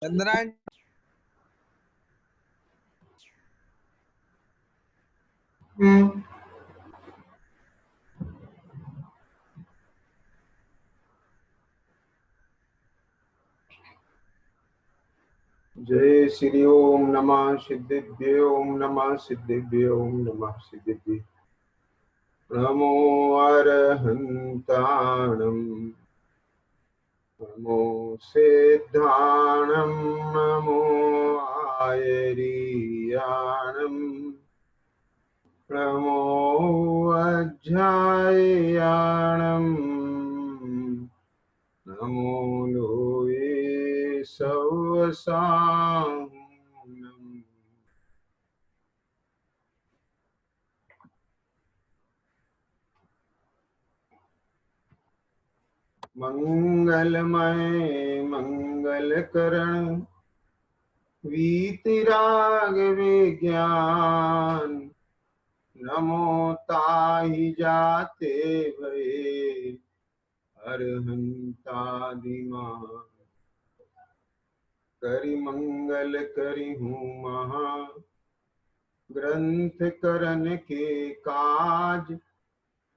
चंद्रायन जय श्री ओम नमः सिद्धिभ्ये ओम नमः सिद्धिभ्ये ओम नमः सिद्धिभ्ये नमो अरहन्ताणं नमो सिद्धाणं नमो आयरीयाणं नमो अज्ञायाणं नमो लोये सवसानम् मंगलमय मंगलकरण वीतराग विज्ञान नमो ताहि जाते भये अरहंतादिमान करि मंगल करि हूँ महा ग्रंथ करन के काज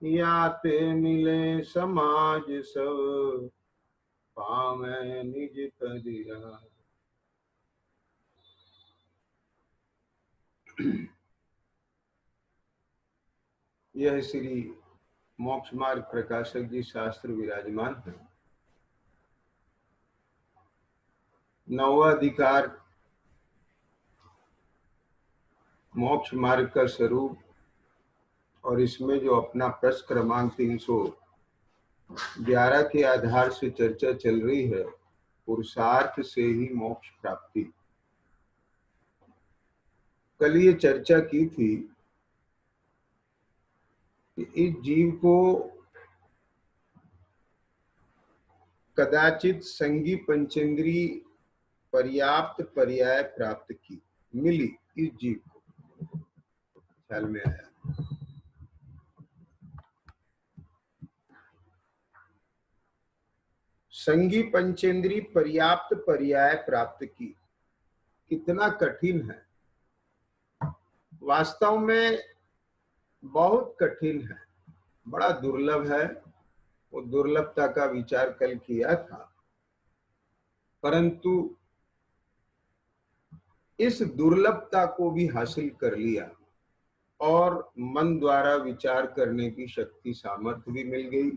याते मिले समाज सब पामै निज पदिया। यह श्री मोक्ष मार्ग प्रकाशक जी शास्त्र विराजमान है। नौवा अधिकार मोक्ष मार्ग का स्वरूप और इसमें जो अपना प्रश्न क्रमांक 311 के आधार से चर्चा चल रही है, पुरुषार्थ से ही मोक्ष प्राप्ति। कल ये चर्चा की थी कि इस जीव को कदाचित संगी पंचेंद्री पर्याप्त पर्याय प्राप्त की मिली, इस जीव को ख्याल में आया। संगी पंचेंद्री पर्याप्त पर्याय प्राप्त की कितना कठिन है, वास्तव में बहुत कठिन है, बड़ा दुर्लभ है। वो दुर्लभता का विचार कल किया था, परंतु इस दुर्लभता को भी हासिल कर लिया और मन द्वारा विचार करने की शक्ति सामर्थ्य भी मिल गई।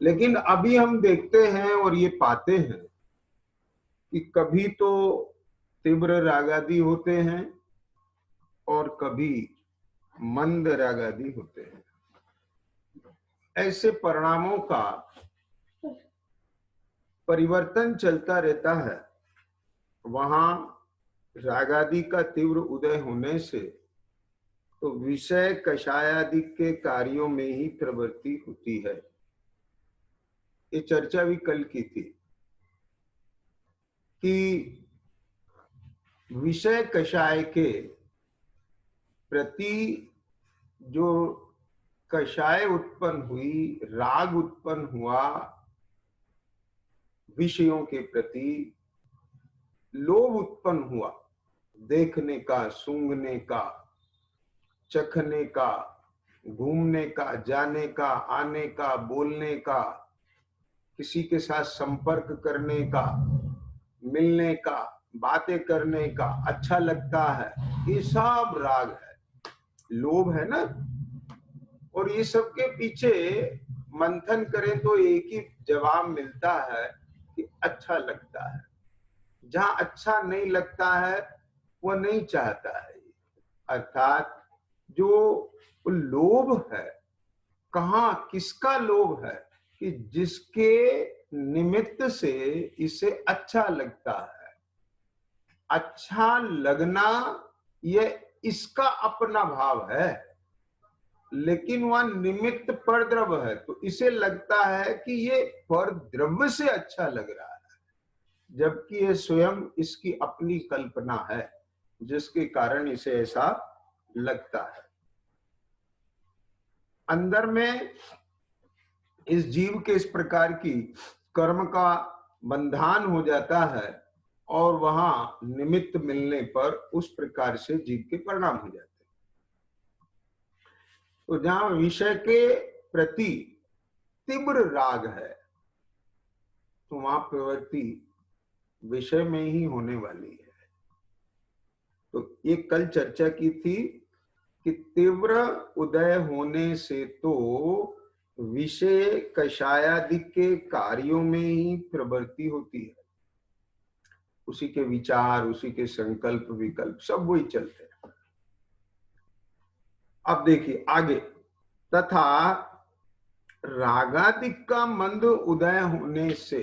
लेकिन अभी हम देखते हैं और ये पाते हैं कि कभी तो तीव्र रागादि होते हैं और कभी मंद रागादि होते हैं। ऐसे परिणामों का परिवर्तन चलता रहता है। वहां रागादि का तीव्र उदय होने से तो विषय कषायादि के कार्यों में ही प्रवृत्ति होती है। ये चर्चा भी कल की थी कि विषय कषाय के प्रति जो कषाय उत्पन्न हुई, राग उत्पन्न हुआ, विषयों के प्रति लोभ उत्पन्न हुआ, देखने का, सूंघने का, चखने का, घूमने का, जाने का, आने का, बोलने का, किसी के साथ संपर्क करने का, मिलने का, बातें करने का, अच्छा लगता है, ये सब राग है, लोभ है ना। और ये सब के पीछे मंथन करें तो एक ही जवाब मिलता है कि अच्छा लगता है। जहां अच्छा नहीं लगता है वो नहीं चाहता है। अर्थात जो लोभ है, कहां किसका लोभ है कि जिसके निमित्त से इसे अच्छा लगता है। अच्छा लगना ये इसका अपना भाव है, लेकिन वह निमित्त पर द्रव्य है, तो इसे लगता है कि ये पर द्रव्य से अच्छा लग रहा है, जबकि ये स्वयं इसकी अपनी कल्पना है जिसके कारण इसे ऐसा लगता है। अंदर में इस जीव के इस प्रकार की कर्म का बंधान हो जाता है और वहां निमित्त मिलने पर उस प्रकार से जीव के परिणाम हो जाते हैं। तो जहां विषय के प्रति तीव्र राग है तो वहां प्रवृत्ति विषय में ही होने वाली है। तो ये कल चर्चा की थी कि तीव्र उदय होने से तो विषय कषायादि के कार्यों में ही प्रवृत्ति होती है, उसी के विचार, उसी के संकल्प विकल्प सब वही चलते हैं। अब देखिए आगे, तथा रागादिक का मंद उदय होने से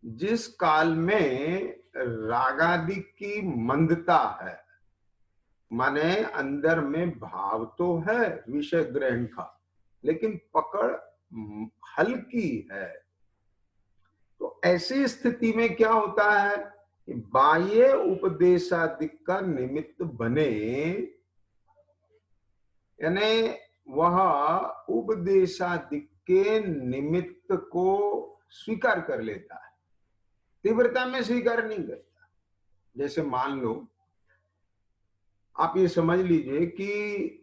जिस काल में रागादिक की मंदता है, माने अंदर में भाव तो है विषय ग्रहण का, लेकिन पकड़ हल्की है, तो ऐसी स्थिति में क्या होता है कि बाह्य उपदेशादिक का निमित्त बने, यानी वह उपदेशादिक के निमित्त को स्वीकार कर लेता है, तीव्रता में स्वीकार नहीं करता। जैसे मान लो आप ये समझ लीजिए कि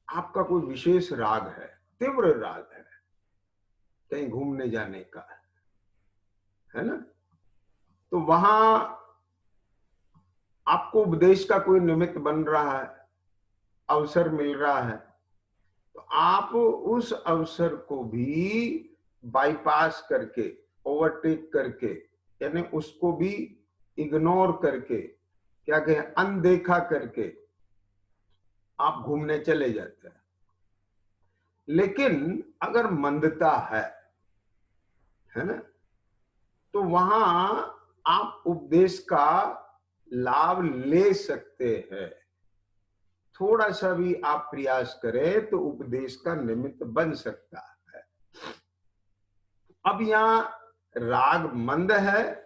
आपका कोई विशेष राग है, तीव्र राग है, कहीं घूमने जाने का है ना, तो वहां आपको उपदेश का कोई निमित्त बन रहा है, अवसर मिल रहा है, तो आप उस अवसर को भी बाईपास करके, ओवरटेक करके, यानी उसको भी इग्नोर करके, क्या कहें, अनदेखा करके आप घूमने चले जाते हैं। लेकिन अगर मंदता है ना, तो वहां आप उपदेश का लाभ ले सकते हैं, थोड़ा सा भी आप प्रयास करें तो उपदेश का निमित्त बन सकता है। अब यहां राग मंद है,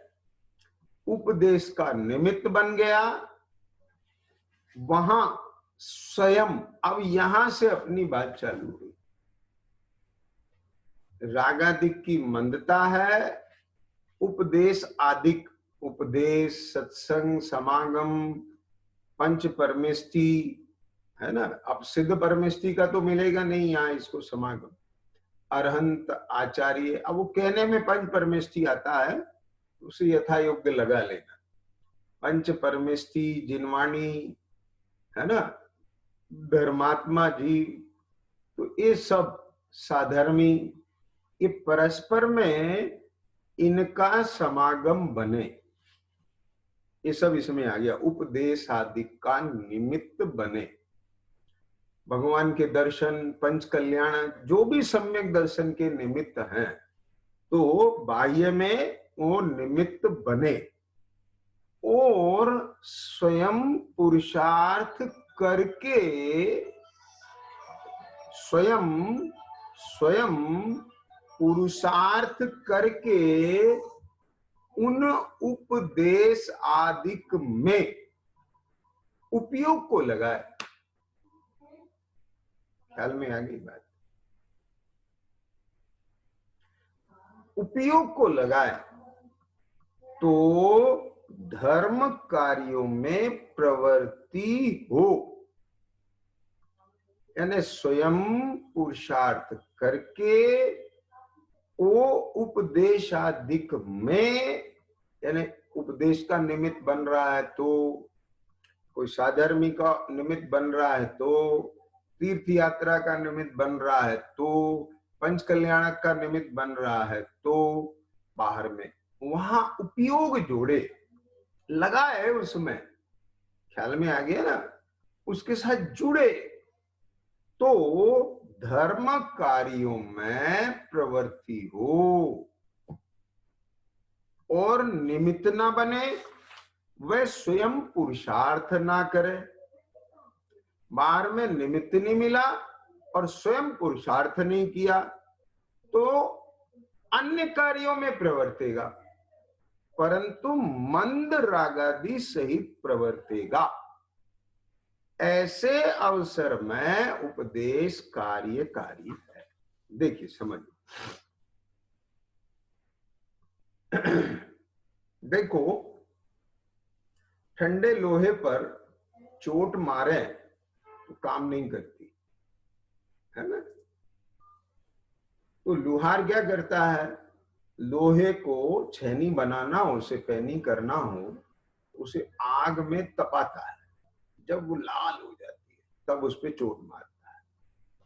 उपदेश का निमित्त बन गया, वहां स्वयं अब यहां से अपनी बात चालू हुई। रागादिक की मंदता है, उपदेश आदिक, उपदेश, सत्संग, समागम, पंच परमेष्टि है ना, अब सिद्ध परमेष्टि का तो मिलेगा नहीं यहाँ इसको समागम, अरहंत आचार्य, अब वो कहने में पंच परमेष्टि आता है, उसे यथा योग्य लगा लेना। पंच परमेष्टि, जिनवाणी है ना, धर्मात्मा जी, तो ये सब साधर्मी, ये परस्पर में इनका समागम बने, ये सब इसमें आ गया। उपदेश आदि का निमित्त बने, भगवान के दर्शन, पंच कल्याण, जो भी सम्यक दर्शन के निमित्त हैं, तो बाह्य में वो निमित्त बने और स्वयं पुरुषार्थ करके, स्वयं पुरुषार्थ करके उन उपदेश आदिक में उपयोग को लगाए। ख्याल में आ गई बात? उपयोग को लगाए तो धर्म कार्यों में प्रवृत्ति हो, यानी स्वयं पुरुषार्थ करके वो उपदेशादिक में, यानी उपदेश का निमित्त बन रहा है तो, कोई साधर्मी का निमित्त बन रहा है तो, तीर्थ यात्रा का निमित्त बन रहा है तो, पंच कल्याणक का निमित्त बन रहा है तो, बाहर में वहां उपयोग जोड़े, लगाए उसमें, ख्याल में आ गया ना, उसके साथ जुड़े तो धर्म कार्यों में प्रवृत्ति हो, और निमित्त ना बने, वह स्वयं पुरुषार्थ ना करे, बाहर में निमित्त नहीं मिला और स्वयं पुरुषार्थ नहीं किया तो अन्य कार्यों में प्रवर्तेगा, परंतु मंद रागादि सहित प्रवर्तेगा। ऐसे अवसर में उपदेश कार्यकारी है। देखिए समझिए, देखो, ठंडे लोहे पर चोट मारे तो काम नहीं करती है ना। तो लोहार क्या करता है, लोहे को छेनी बनाना हो, उसे पैनी करना हो, उसे आग में तपाता है। जब वो लाल हो जाती है तब उस पर चोट मारता है।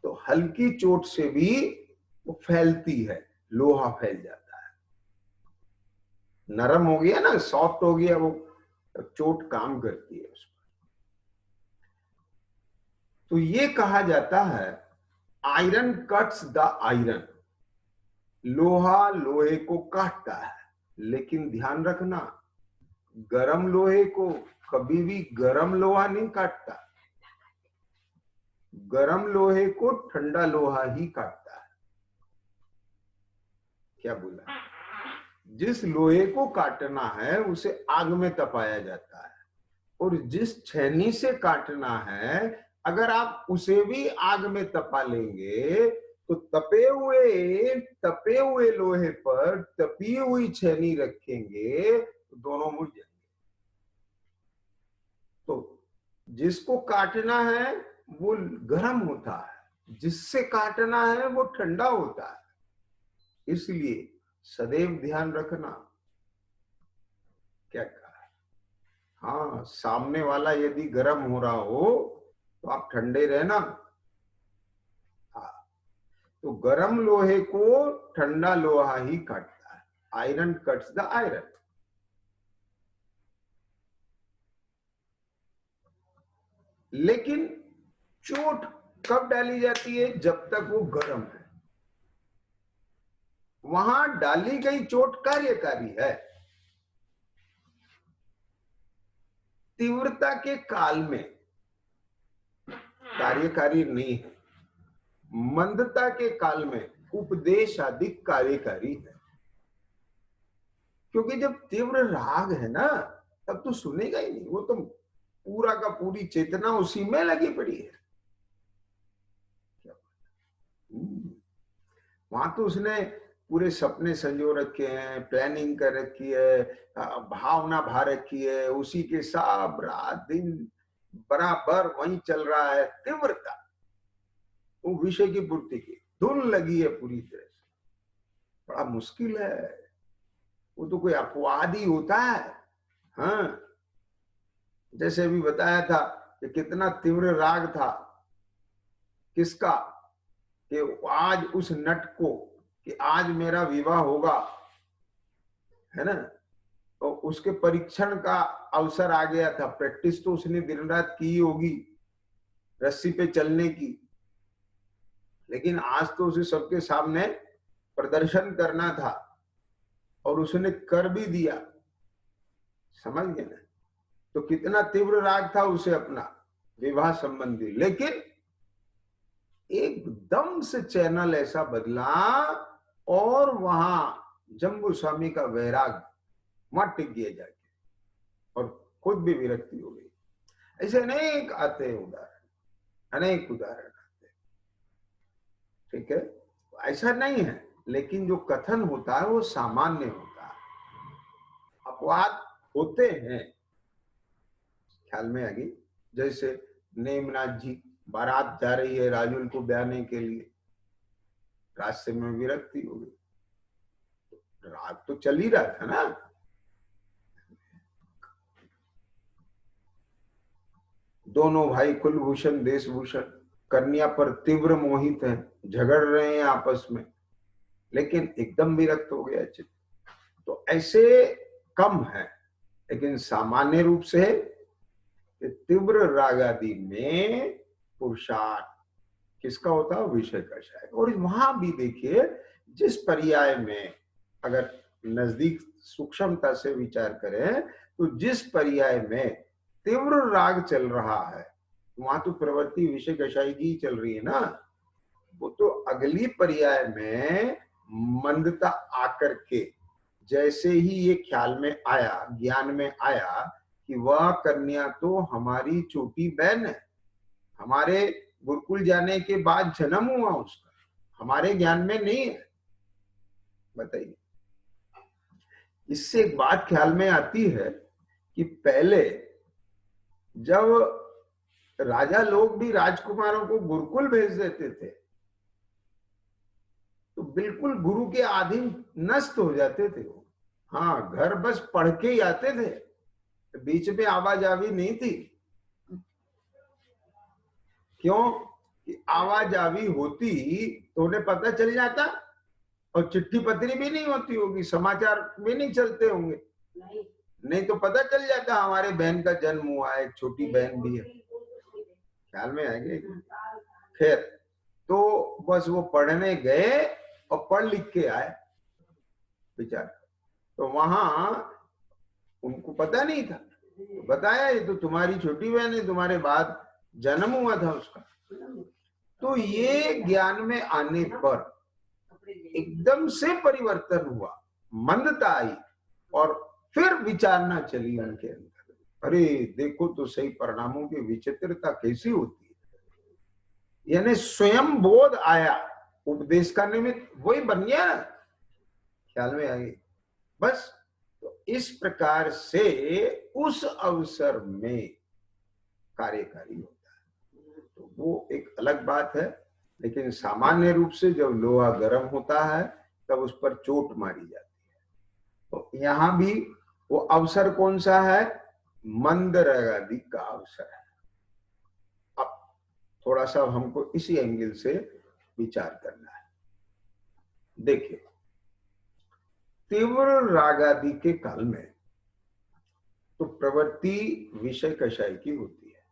तो हल्की चोट से भी वो फैलती है, लोहा फैल जाता है। नरम हो गया ना, सॉफ्ट हो गया वो, चोट काम करती है उस पर। तो ये कहा जाता है आयरन कट्स द आयरन, लोहा लोहे को काटता है। लेकिन ध्यान रखना, गरम लोहे को कभी भी गरम लोहा नहीं काटता, गरम लोहे को ठंडा लोहा ही काटता है। क्या बोला? जिस लोहे को काटना है उसे आग में तपाया जाता है, और जिस छेनी से काटना है अगर आप उसे भी आग में तपा लेंगे तो तपे हुए लोहे पर तपी हुई छेनी रखेंगे तो दोनों मुड़ जाएंगे। तो जिसको काटना है वो गर्म होता है, जिससे काटना है वो ठंडा होता है। इसलिए सदैव ध्यान रखना। क्या कहा? हाँ, सामने वाला यदि गर्म हो रहा हो तो आप ठंडे रहना। हाँ, तो गर्म लोहे को ठंडा लोहा ही काटता है। Iron cuts the iron. लेकिन चोट कब डाली जाती है? जब तक वो गर्म है। वहां डाली गई चोट कार्यकारी है। तीव्रता के काल में कार्यकारी नहीं है, मंदता के काल में उपदेश अधिक कार्यकारी है। क्योंकि जब तीव्र राग है ना तब तो सुनेगा ही नहीं, वो तो पूरा का पूरी चेतना उसी में लगी पड़ी है। वहां तो उसने पूरे सपने संजो रखे हैं, प्लानिंग कर रखी है, भावना भा रखी है, उसी के सब रात दिन बराबर वही चल रहा है। तीव्रता, वो विषय की पूर्ति की धुन लगी है पूरी तरह से। बड़ा मुश्किल है, वो तो कोई अपवाद ही होता है। हाँ, जैसे अभी बताया था कि कितना तीव्र राग था किसका, कि आज उस नट को कि आज मेरा विवाह होगा, है ना। तो उसके परीक्षण का अवसर आ गया था। प्रैक्टिस तो उसने दिन रात की होगी रस्सी पे चलने की, लेकिन आज तो उसे सबके सामने प्रदर्शन करना था और उसने कर भी दिया। समझ गए ना? तो कितना तीव्र राग था उसे अपना विवाह संबंधी। लेकिन एकदम से चैनल ऐसा बदला और वहां जम्बू स्वामी का वैराग वहां टिक गया जाके और खुद भी विरक्ति हो गई। ऐसे अनेक आते हैं उदाहरण, अनेक उदाहरण आते हैं। ठीक है, ऐसा नहीं है, लेकिन जो कथन होता है वो सामान्य होता है, अपवाद होते हैं। ख्याल में आ गई? जैसे नेमनाथ जी बारात जा रही है राजुल को ब्याने के लिए, रास्ते में विरक्ति हो गई, राग तो चल ही रहा था ना। दोनों भाई कुलभूषण देशभूषण कन्या पर तीव्र मोहित हैं, झगड़ रहे हैं आपस में, लेकिन एकदम विरक्त हो गया चित्त। तो ऐसे कम है, लेकिन सामान्य रूप से तीव्र राग आदि में पुरुषार्थ किसका होता है? विषय का शायद। और वहां भी देखिए, जिस पर्याय में अगर नजदीक सूक्ष्मता से विचार करें तो जिस पर्याय में तीव्र राग चल रहा है वहां तो प्रवृत्ति विषय कषाय की चल रही है ना। वो तो अगली पर्याय में मंदता आकर के जैसे ही ये ख्याल में आया, ज्ञान में आया कि वह कन्या तो हमारी छोटी बहन है, हमारे गुरुकुल जाने के बाद जन्म हुआ उसका, हमारे ज्ञान में नहीं है। बताइए, इससे एक बात ख्याल में आती है कि पहले जब राजा लोग भी राजकुमारों को गुरुकुल भेज देते थे तो बिल्कुल गुरु के अधीन नष्ट हो जाते थे वो। हाँ, घर बस पढ़ के ही आते थे, बीच में आवाजावी नहीं थी। क्यों? कि आवाजावी होती तो उन्हें पता चल जाता, और चिट्ठी पत्री भी नहीं होती होगी, समाचार भी नहीं चलते होंगे, नहीं तो पता चल जाता हमारे बहन का जन्म हुआ है, एक छोटी बहन भी है। ख्याल में आएंगे। खैर, तो बस वो पढ़ने गए और पढ़ लिख के आए बेचारा। तो वहां उनको पता नहीं था, तो बताया ये तो तुम्हारी छोटी बहन है, तुम्हारे बाद जन्म हुआ था उसका। तो ये ज्ञान में आने पर एकदम से परिवर्तन हुआ, मंदता आई, और फिर विचारना चली उनके अंदर, अरे देखो तो सही परिणामों की विचित्रता कैसी होती है। यानी स्वयं बोध आया, उपदेश का निमित्त वही बन गया ना। ख्याल में आई? बस तो इस प्रकार से उस अवसर में कार्यकारी होता है, तो वो एक अलग बात है। लेकिन सामान्य रूप से जब लोहा गर्म होता है तब उस पर चोट मारी जाती है। तो यहां भी वो अवसर कौन सा है? मंदरागादी का अवसर है। अब थोड़ा सा हमको इसी एंगल से विचार करना है। देखिए, तीव्र रागादि के काल में तो प्रवृत्ति विषय कषाय की होती है।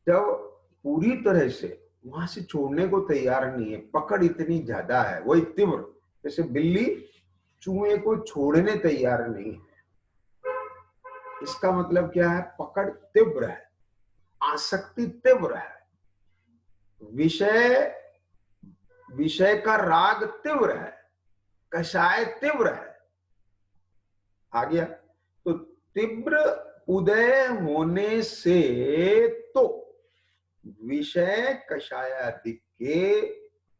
जब पूरी तरह से वहां से छोड़ने को तैयार नहीं है, पकड़ इतनी ज्यादा है, वही तीव्र, जैसे बिल्ली चूहे को छोड़ने तैयार नहीं है। इसका मतलब क्या है? पकड़ तीव्र है, आसक्ति तीव्र है, विषय का राग तीव्र है, कषाय तीव्र है। आ गया? तो तीव्र उदय होने से तो विषय कषायादि के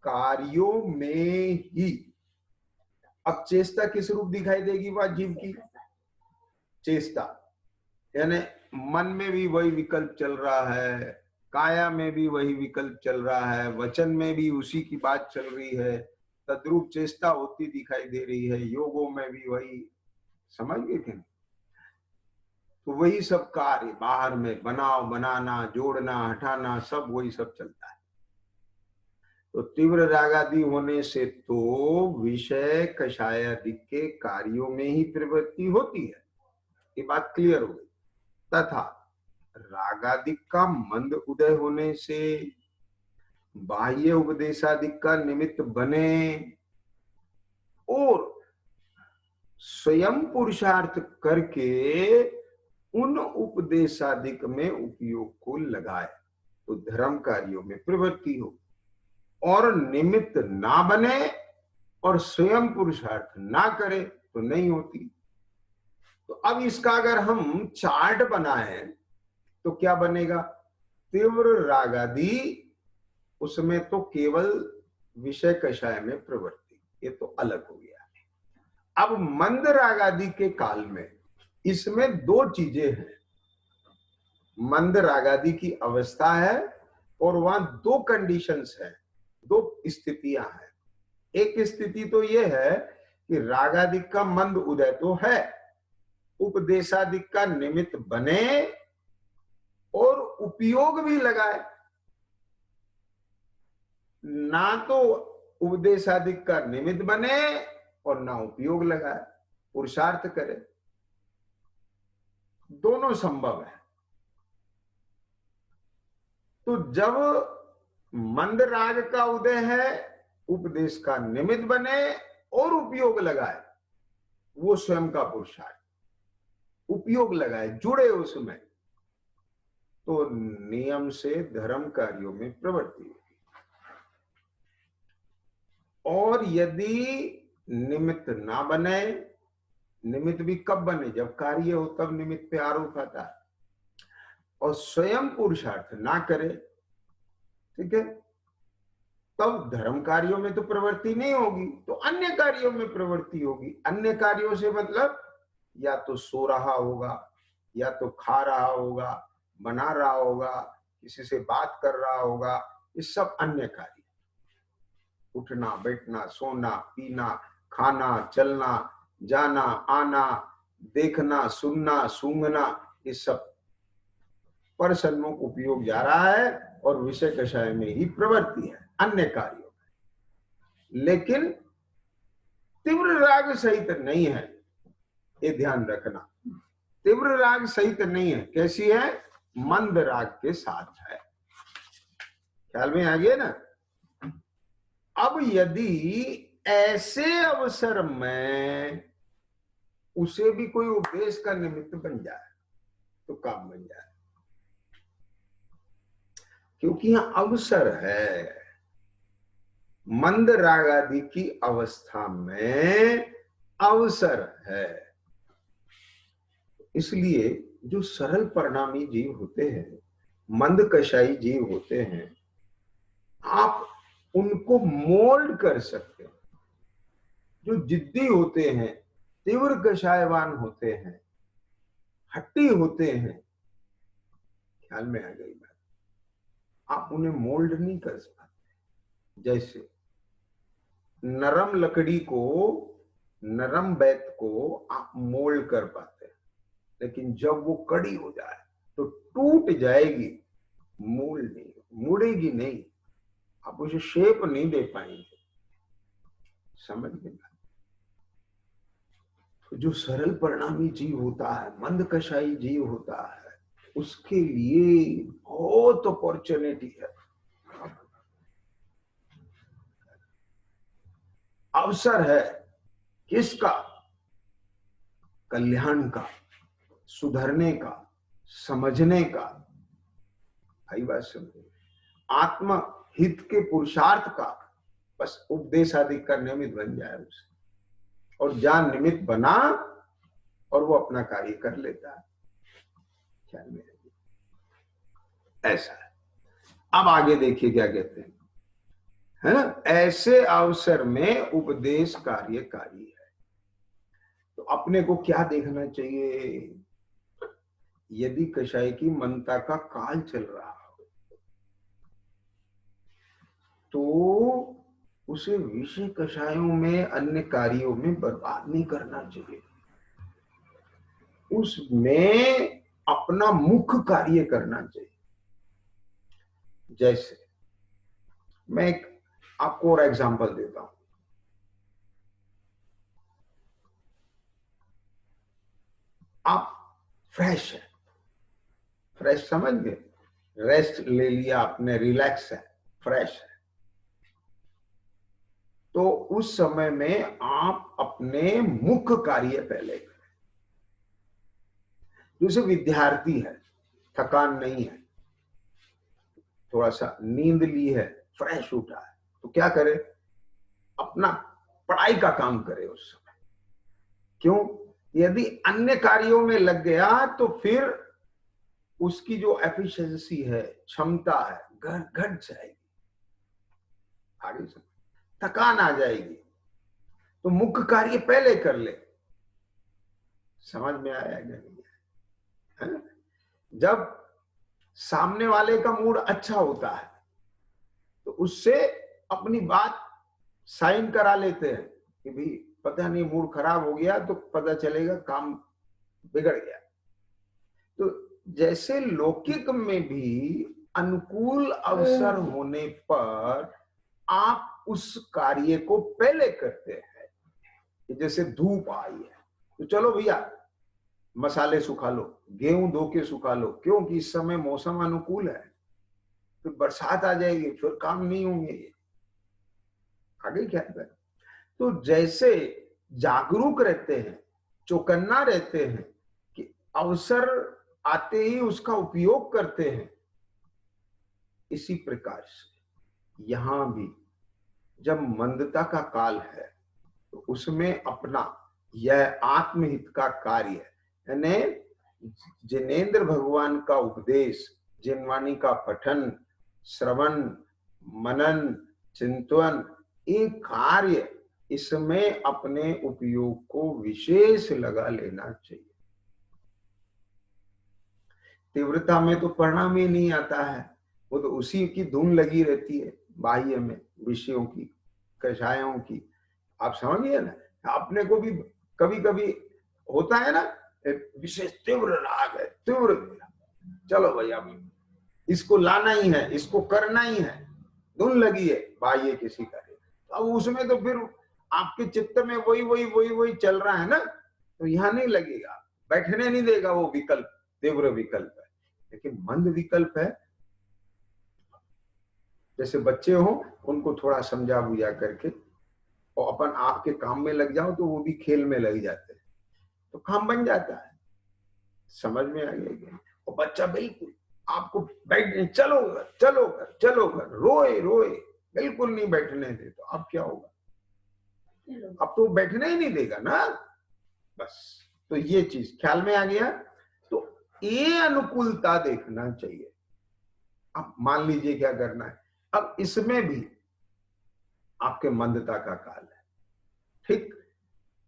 कार्यों में ही, अब चेष्टा किस रूप दिखाई देगी? वह जीव की चेष्टा, यानी मन में भी वही विकल्प चल रहा है, काया में भी वही विकल्प चल रहा है, वचन में भी उसी की बात चल रही है, तद्रूप चेष्टा होती दिखाई दे रही है, योगों में भी वही। समझ गए कि नहीं? तो वही सब कार्य बाहर में बनाओ, बनाना, जोड़ना, हटाना, सब वही सब चलता है। तो तीव्र रागादि होने से तो विषय कषायादि के कार्यों में ही प्रवृत्ति होती है, ये बात क्लियर हो गई। तथा रागादिक का मंद उदय होने से बाह्य उपदेशादिक का निमित्त बने और स्वयं पुरुषार्थ करके उन उपदेशादिक में उपयोग को लगाए तो धर्म कार्यों में प्रवृत्ति हो, और निमित्त ना बने और स्वयं पुरुषार्थ ना करे तो नहीं होती। तो अब इसका अगर हम चार्ट बनाए तो क्या बनेगा? तीव्र रागादि, उसमें तो केवल विषय कषाय में प्रवृत्ति, ये तो अलग हो गया। अब मंद रागादि के काल में इसमें दो चीजें हैं। मंद रागादि की अवस्था है और वहां दो कंडीशंस है, दो स्थितियां हैं। एक स्थिति तो यह है कि रागादिक का मंद उदय तो है, उपदेशादिक का निमित्त बने और उपयोग भी लगाए, ना तो उपदेशादिक का निमित्त बने और ना उपयोग लगाए, पुरुषार्थ करे, दोनों संभव है। तो जब मंद राग का उदय है, उपदेश का निमित्त बने और उपयोग लगाए, वो स्वयं का पुरुषार्थ, उपयोग लगाए, जुड़े उसमें, तो नियम से धर्म कार्यों में प्रवृत्ति होगी। और यदि निमित्त ना बने, निमित्त भी कब बने? जब कार्य हो तब निमित्त पे आरोप आता है, और स्वयं पुरुषार्थ ना करे, ठीक है, तब धर्म कार्यों में तो प्रवृत्ति नहीं होगी, तो अन्य कार्यों में प्रवृत्ति होगी। अन्य कार्यों से मतलब या तो सो रहा होगा, या तो खा रहा होगा, बना रहा होगा, किसी से बात कर रहा होगा, ये सब अन्य कार्य। उठना, बैठना, सोना, पीना, खाना, चलना, जाना, आना, देखना, सुनना, सूंघना, ये सब पर सन्मुख उपयोग जा रहा है और विषय कषाय में ही प्रवृत्ति है अन्य कार्यों में। लेकिन तीव्र राग सहित नहीं है, ये ध्यान रखना। तीव्र राग सहित नहीं है, कैसी है? मंद राग के साथ है। ख्याल में आ गया ना? अब यदि ऐसे अवसर में उसे भी कोई उपदेश का निमित्त बन जाए तो काम बन जाए, क्योंकि यहां अवसर है। मंद राग आदि की अवस्था में अवसर है। इसलिए जो सरल परिणामी जीव होते हैं, मंद कषाई जीव होते हैं, आप उनको मोल्ड कर सकते हैं। जो जिद्दी होते हैं, तीव्र कषायवान होते हैं, हट्टी होते हैं, ख्याल में आ गई बात, आप उन्हें मोल्ड नहीं कर सकते। जैसे नरम लकड़ी को, नरम बेत को आप मोल्ड कर पाते हैं, लेकिन जब वो कड़ी हो जाए तो टूट जाएगी, मोल्ड नहीं, मुड़ेगी नहीं, आप उसे शेप नहीं दे पाएंगे। समझ में? जो सरल परिणामी जीव होता है, मंद कषाई जीव होता है, उसके लिए बहुत अपॉर्चुनिटी है, अवसर है। किसका? कल्याण का, सुधरने का, समझने का। भाई बात समझे? आत्म हित के पुरुषार्थ का। बस उपदेश आदि का निमित्त बन जाए उसे, और जान निमित्त बना और वो अपना कार्य कर लेता है। ख्याल में ऐसा है। अब आगे देखिए क्या कहते हैं, है ना? ऐसे अवसर में उपदेश कार्यकारी है। तो अपने को क्या देखना चाहिए? यदि कषाय की मनता का काल चल रहा हो तो उसे विषय कषायों में, अन्य कार्यों में बर्बाद नहीं करना चाहिए। उसमें अपना मुख्य कार्य करना चाहिए। जैसे मैं एक आपको और एग्जांपल देता हूं। आप फ्रेश है, फ्रेश समझ गए? रेस्ट ले लिया आपने, रिलैक्स है, फ्रेश है, तो उस समय में आप अपने मुख्य कार्य पहले करें। जैसे विद्यार्थी है, थकान नहीं है, थोड़ा सा नींद ली है, फ्रेश उठा है, तो क्या करे? अपना पढ़ाई का काम करे उस समय। क्यों? यदि अन्य कार्यों में लग गया तो फिर उसकी जो एफिशिएंसी है, क्षमता है, घट जाएगी, आगे से थकान आ जाएगी। तो मुख्य कार्य पहले कर ले। समझ में आया नहीं? है? जब सामने वाले का मूड अच्छा होता है तो उससे अपनी बात साइन करा लेते हैं कि भाई पता नहीं मूड खराब हो गया तो पता चलेगा काम बिगड़ गया। तो जैसे लौकिक में भी अनुकूल अवसर होने पर आप उस कार्य को पहले करते हैं। जैसे धूप आई है तो चलो भैया मसाले सुखा लो, गेहूं धो के सुखा लो, क्योंकि इस समय मौसम अनुकूल है, फिर बरसात आ जाएगी, फिर काम नहीं होंगे। ये आगे क्या है? तो जैसे जागरूक रहते हैं, चौकन्ना रहते हैं कि अवसर आते ही उसका उपयोग करते हैं, इसी प्रकार से यहां भी जब मंदता का काल है तो उसमें अपना यह आत्महित का कार्य, यानी जिनेंद्र भगवान का उपदेश, जिनवाणी का पठन, श्रवण, मनन, चिंतन, एक कार्य, इसमें अपने उपयोग को विशेष लगा लेना चाहिए। तीव्रता में तो परिणाम ही नहीं आता है, वो तो उसी की धुन लगी रहती है बाह्य में, विषयों की, कषायों की। आप समझिए ना, अपने को भी कभी कभी होता है ना, विशेष तीव्र राग है, तीव्र, चलो भाई अब इसको लाना ही है, इसको करना ही है, धुन लगी है बाह्य किसी का। अब उसमें तो फिर आपके चित्त में वही वही वही वही चल रहा है ना, तो यहाँ नहीं लगेगा, बैठने नहीं देगा वो विकल्प, तीव्र विकल्प है। लेकिन मंद विकल्प है, जैसे बच्चे हो, उनको थोड़ा समझा बुझा करके और अपन आपके काम में लग जाओ तो वो भी खेल में लग जाते हैं, तो काम बन जाता है। समझ में आ गया? और बच्चा बिल्कुल आपको बैठने, चलो घर, चलो घर, चलो घर, रोए रोए, बिल्कुल नहीं बैठने दे, तो अब क्या होगा? अब तो बैठने ही नहीं देगा ना। बस, तो ये चीज ख्याल में आ गया। तो ये अनुकूलता देखना चाहिए। अब मान लीजिए क्या करना है, अब इसमें भी आपके मंदता का काल है, ठीक।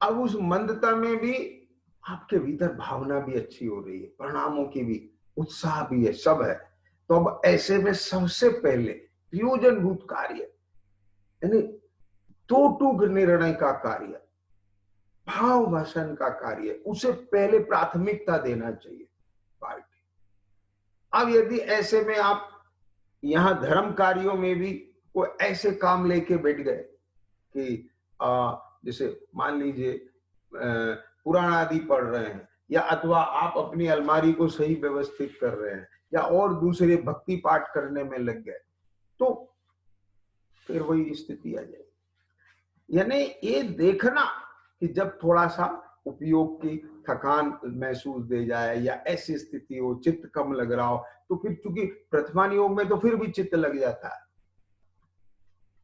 अब उस मंदता में भी आपके भीतर भावना भी अच्छी हो रही है, परिणामों की भी, उत्साह भी है, सब है। तो अब ऐसे में सबसे पहले प्रयोजनभूत कार्य, यानी दो टूक निर्णय का कार्य, भाव भाषण का कार्य, उसे पहले प्राथमिकता देना चाहिए पार्टी। अब यदि ऐसे में आप यहां धर्म कार्यों में भी कोई ऐसे काम लेके बैठ गए कि जैसे मान लीजिए पुराण आदि पढ़ रहे हैं, या अथवा आप अपनी अलमारी को सही व्यवस्थित कर रहे हैं, या और दूसरे भक्ति पाठ करने में लग गए, तो फिर वही स्थिति आ जाएगी। यानी ये देखना कि जब थोड़ा सा उपयोग की थकान महसूस दे जाए, या ऐसी स्थिति हो, चित्त कम लग रहा हो, तो फिर चूंकि प्रथमान योग में तो फिर भी चित्त लग जाता है,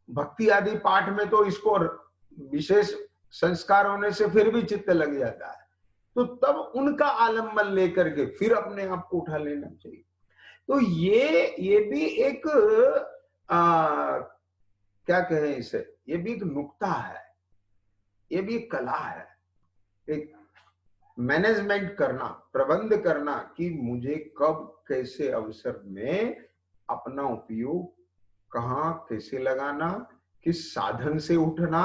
भक्ति आदि पाठ में तो इसको विशेष संस्कार होने से फिर भी चित्त लग जाता है, तो तब उनका आलम्बन लेकर के फिर अपने आप को उठा लेना चाहिए। तो ये भी एक क्या कहें इसे, ये भी एक नुक्ता है, ये भी एक कला है, एक मैनेजमेंट करना, प्रबंध करना कि मुझे कब कैसे अवसर में अपना उपयोग कहाँ कैसे लगाना, किस साधन से उठना,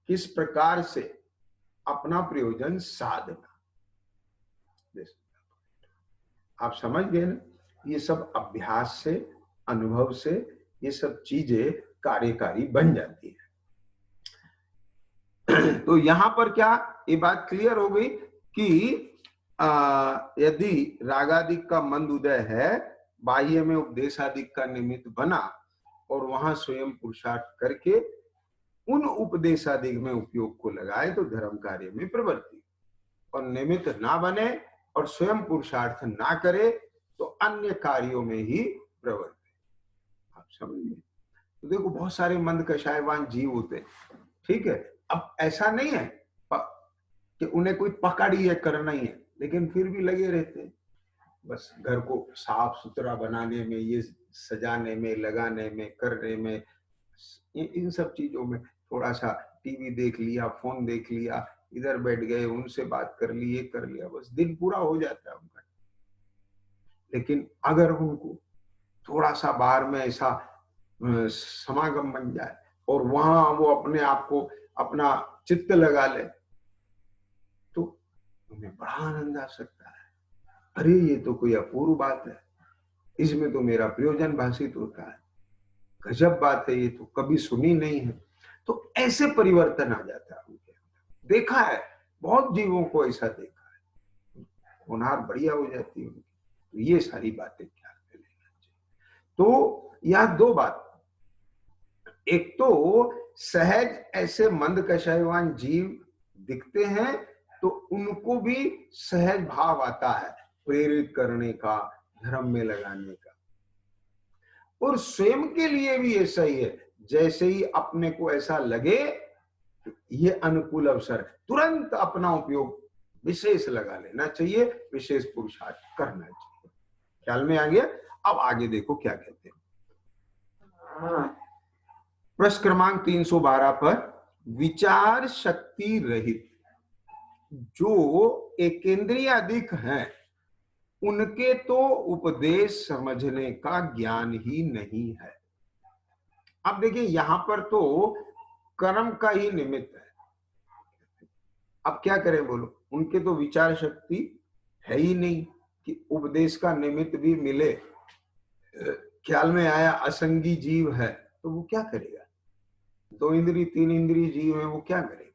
किस प्रकार से अपना प्रयोजन साधना। आप समझ गए ना? ये सब अभ्यास से, अनुभव से ये सब चीजें कार्यकारी बन जाती है। तो यहां पर क्या ये बात क्लियर हो गई कि यदि रागादिक का मंद उदय है, बाह्य में उपदेशादिक का निमित्त बना, और वहां स्वयं पुरुषार्थ करके उन उपदेशादिक में उपयोग को लगाए, तो धर्म कार्य में प्रवृत्ति, और निमित्त ना बने और स्वयं पुरुषार्थ ना करे, तो अन्य कार्यों में ही प्रवृत्ति। आप समझिए? तो देखो बहुत सारे मंद कषायवान जीव होते हैं, ठीक है। अब ऐसा नहीं है कि उन्हें कोई पकड़ ही है, करना ही है, लेकिन फिर भी लगे रहते हैं बस घर को साफ सुथरा बनाने में, ये सजाने में, लगाने में, करने में, इन सब चीजों में। थोड़ा सा टीवी देख लिया, फोन देख लिया, इधर बैठ गए, उनसे बात कर ली, ये कर लिया, बस दिन पूरा हो जाता है उनका। लेकिन अगर उनको थोड़ा सा बाहर में ऐसा समागम बन जाए और वहां वो अपने आप को, अपना चित्त लगा ले, तो उन्हें बड़ा आनंद आ सकता है। अरे ये तो कोई अपूर्व बात है, इसमें तो मेरा प्रयोजन भाषित होता है, गजब बात है, ये तो कभी सुनी नहीं है। तो ऐसे परिवर्तन आ जाता है उनके अंदर। देखा है, बहुत जीवों को ऐसा देखा है, होनहार बढ़िया हो जाती है उनकी। तो ये सारी बातें ख्याल में लेना चाहिए। तो यह दो बात, एक तो सहज ऐसे मंद कषायवान जीव दिखते हैं, तो उनको भी सहज भाव आता है प्रेरित करने का, धर्म में लगाने का। और स्वयं के लिए भी ऐसा ही है, जैसे ही अपने को ऐसा लगे ये अनुकूल अवसर, तुरंत अपना उपयोग विशेष लगा लेना चाहिए, विशेष पुरुषार्थ करना चाहिए। ख्याल में आ गया? अब आगे देखो क्या कहते हैं। प्रश्न क्रमांक 312 पर विचार शक्ति रहित जो एकेंद्रियादिक हैं उनके तो उपदेश समझने का ज्ञान ही नहीं है। अब देखिए यहां पर तो कर्म का ही निमित्त है। अब क्या करें बोलो, उनके तो विचार शक्ति है ही नहीं कि उपदेश का निमित्त भी मिले। ख्याल में आया असंगी जीव है तो वो क्या करेगा, 2 इंद्री 3 इंद्री जीव है, वो क्या करेंगे।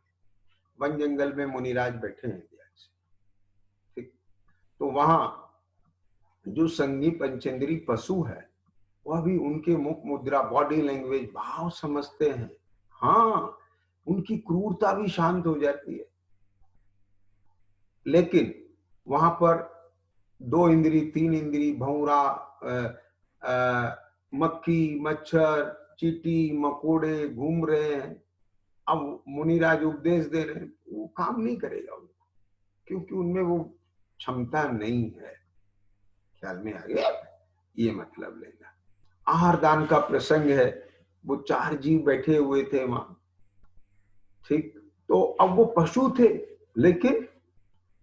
वन जंगल में मुनिराज बैठे हैं, ठीक, तो वहां जो संगी पंचेंद्री पशु है वह भी उनके मुख मुद्रा बॉडी लैंग्वेज भाव समझते हैं। हाँ, उनकी क्रूरता भी शांत हो जाती है। लेकिन वहां पर 2 इंद्री 3 इंद्री भौरा, मक्खी मच्छर चींटी मकोड़े घूम रहे हैं। अब मुनिराज उपदेश दे रहे हैं, वो काम नहीं करेगा उनको, क्योंकि उनमें वो क्षमता नहीं है। ख्याल में आ गया, ये मतलब लेना। आहार दान का प्रसंग है, वो 4 जीव बैठे हुए थे वहां, ठीक, तो अब वो पशु थे लेकिन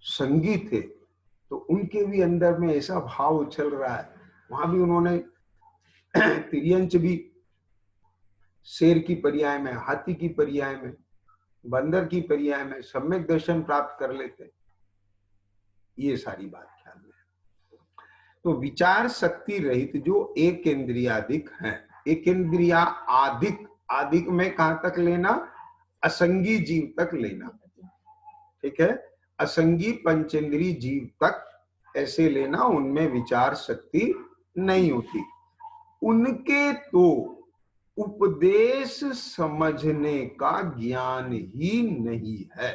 संगी थे, तो उनके भी अंदर में ऐसा भाव उछल रहा है। वहां भी उन्होंने तिर्यंच भी शेर की पर्याय में, हाथी की पर्याय में, बंदर की पर्याय में सम्यक दर्शन प्राप्त कर लेते। ये सारी बात ख्याल में। तो विचार शक्ति रहित जो एक इंद्रियादिक है, एक इंद्रिया आदिक, आदिक में कहां तक लेना, असंगी जीव तक लेना, ठीक है, असंगी पंचेंद्री जीव तक ऐसे लेना, उनमें विचार शक्ति नहीं होती। उनके तो उपदेश समझने का ज्ञान ही नहीं है।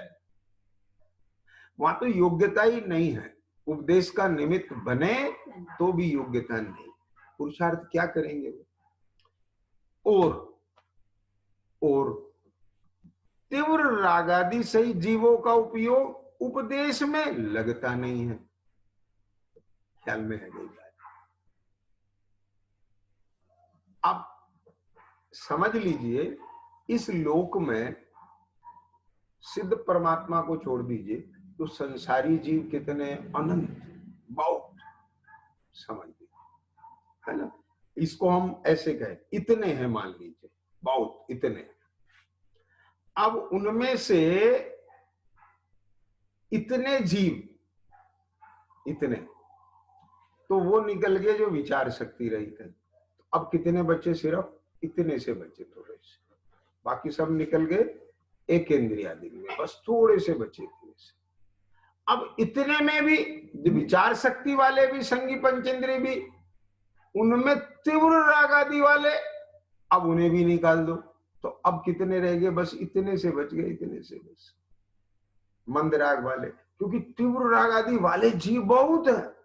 वहां तो योग्यता ही नहीं है, उपदेश का निमित्त बने तो भी योग्यता नहीं, पुरुषार्थ क्या करेंगे वो। और तीव्र रागादि सही जीवों का उपयोग उपदेश में लगता नहीं है। ख्याल में है गई बात। अब समझ लीजिए, इस लोक में सिद्ध परमात्मा को छोड़ दीजिए तो संसारी जीव कितने अनंत, बहुत, समझ लीजिए, है ना। इसको हम ऐसे कहें, इतने हैं मान लीजिए, बहुत इतने। अब उनमें से इतने जीव, इतने तो वो निकल गए जो विचार शक्ति रहित है। अब कितने बच्चे, सिर्फ इतने से बच्चे, थोड़े से, बाकी सब निकल गए एक इंद्रियादि में, बस थोड़े से बचे इतने से। अब इतने में भी विचार शक्ति वाले भी, संगी पंचेंद्रिय भी, उनमें तीव्र राग आदि वाले, अब उन्हें भी निकाल दो तो अब कितने रह गए, बस इतने से बच गए, इतने से बस मंद राग वाले, क्योंकि तीव्र राग आदि वाले जीव बहुत है,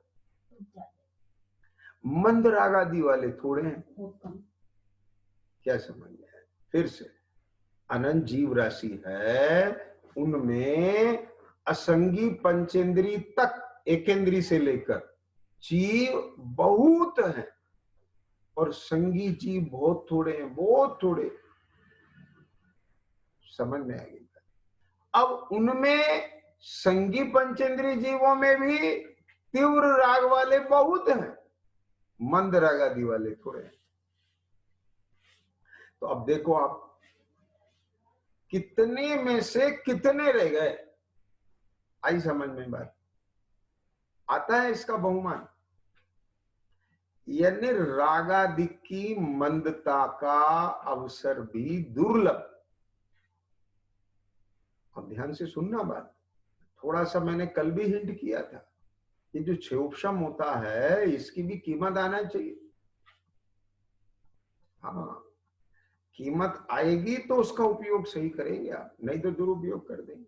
मंद राग आदि वाले थोड़े हैं। क्या समझ में है? फिर से अनंत जीव राशि है, उनमें असंगी पंचेंद्री तक, एकेंद्री से लेकर जीव बहुत हैं और संगी जीव बहुत थोड़े हैं, बहुत थोड़े। समझ में आ गई। अब उनमें संगी पंचेंद्री जीवों में भी तीव्र राग वाले बहुत हैं, मंद राग आदि वाले थोड़े हैं। तो अब देखो आप, कितने में से कितने रह गए, आई समझ में बात। आता है इसका बहुमान, यानी रागादि की मंदता का अवसर भी दुर्लभ। अब ध्यान से सुनना बात, थोड़ा सा मैंने कल भी हिंट किया था, ये जो क्षोभशम होता है इसकी भी कीमत आना चाहिए। हाँ, कीमत आएगी तो उसका उपयोग सही करेंगे आप, नहीं तो दुरुपयोग कर देंगे।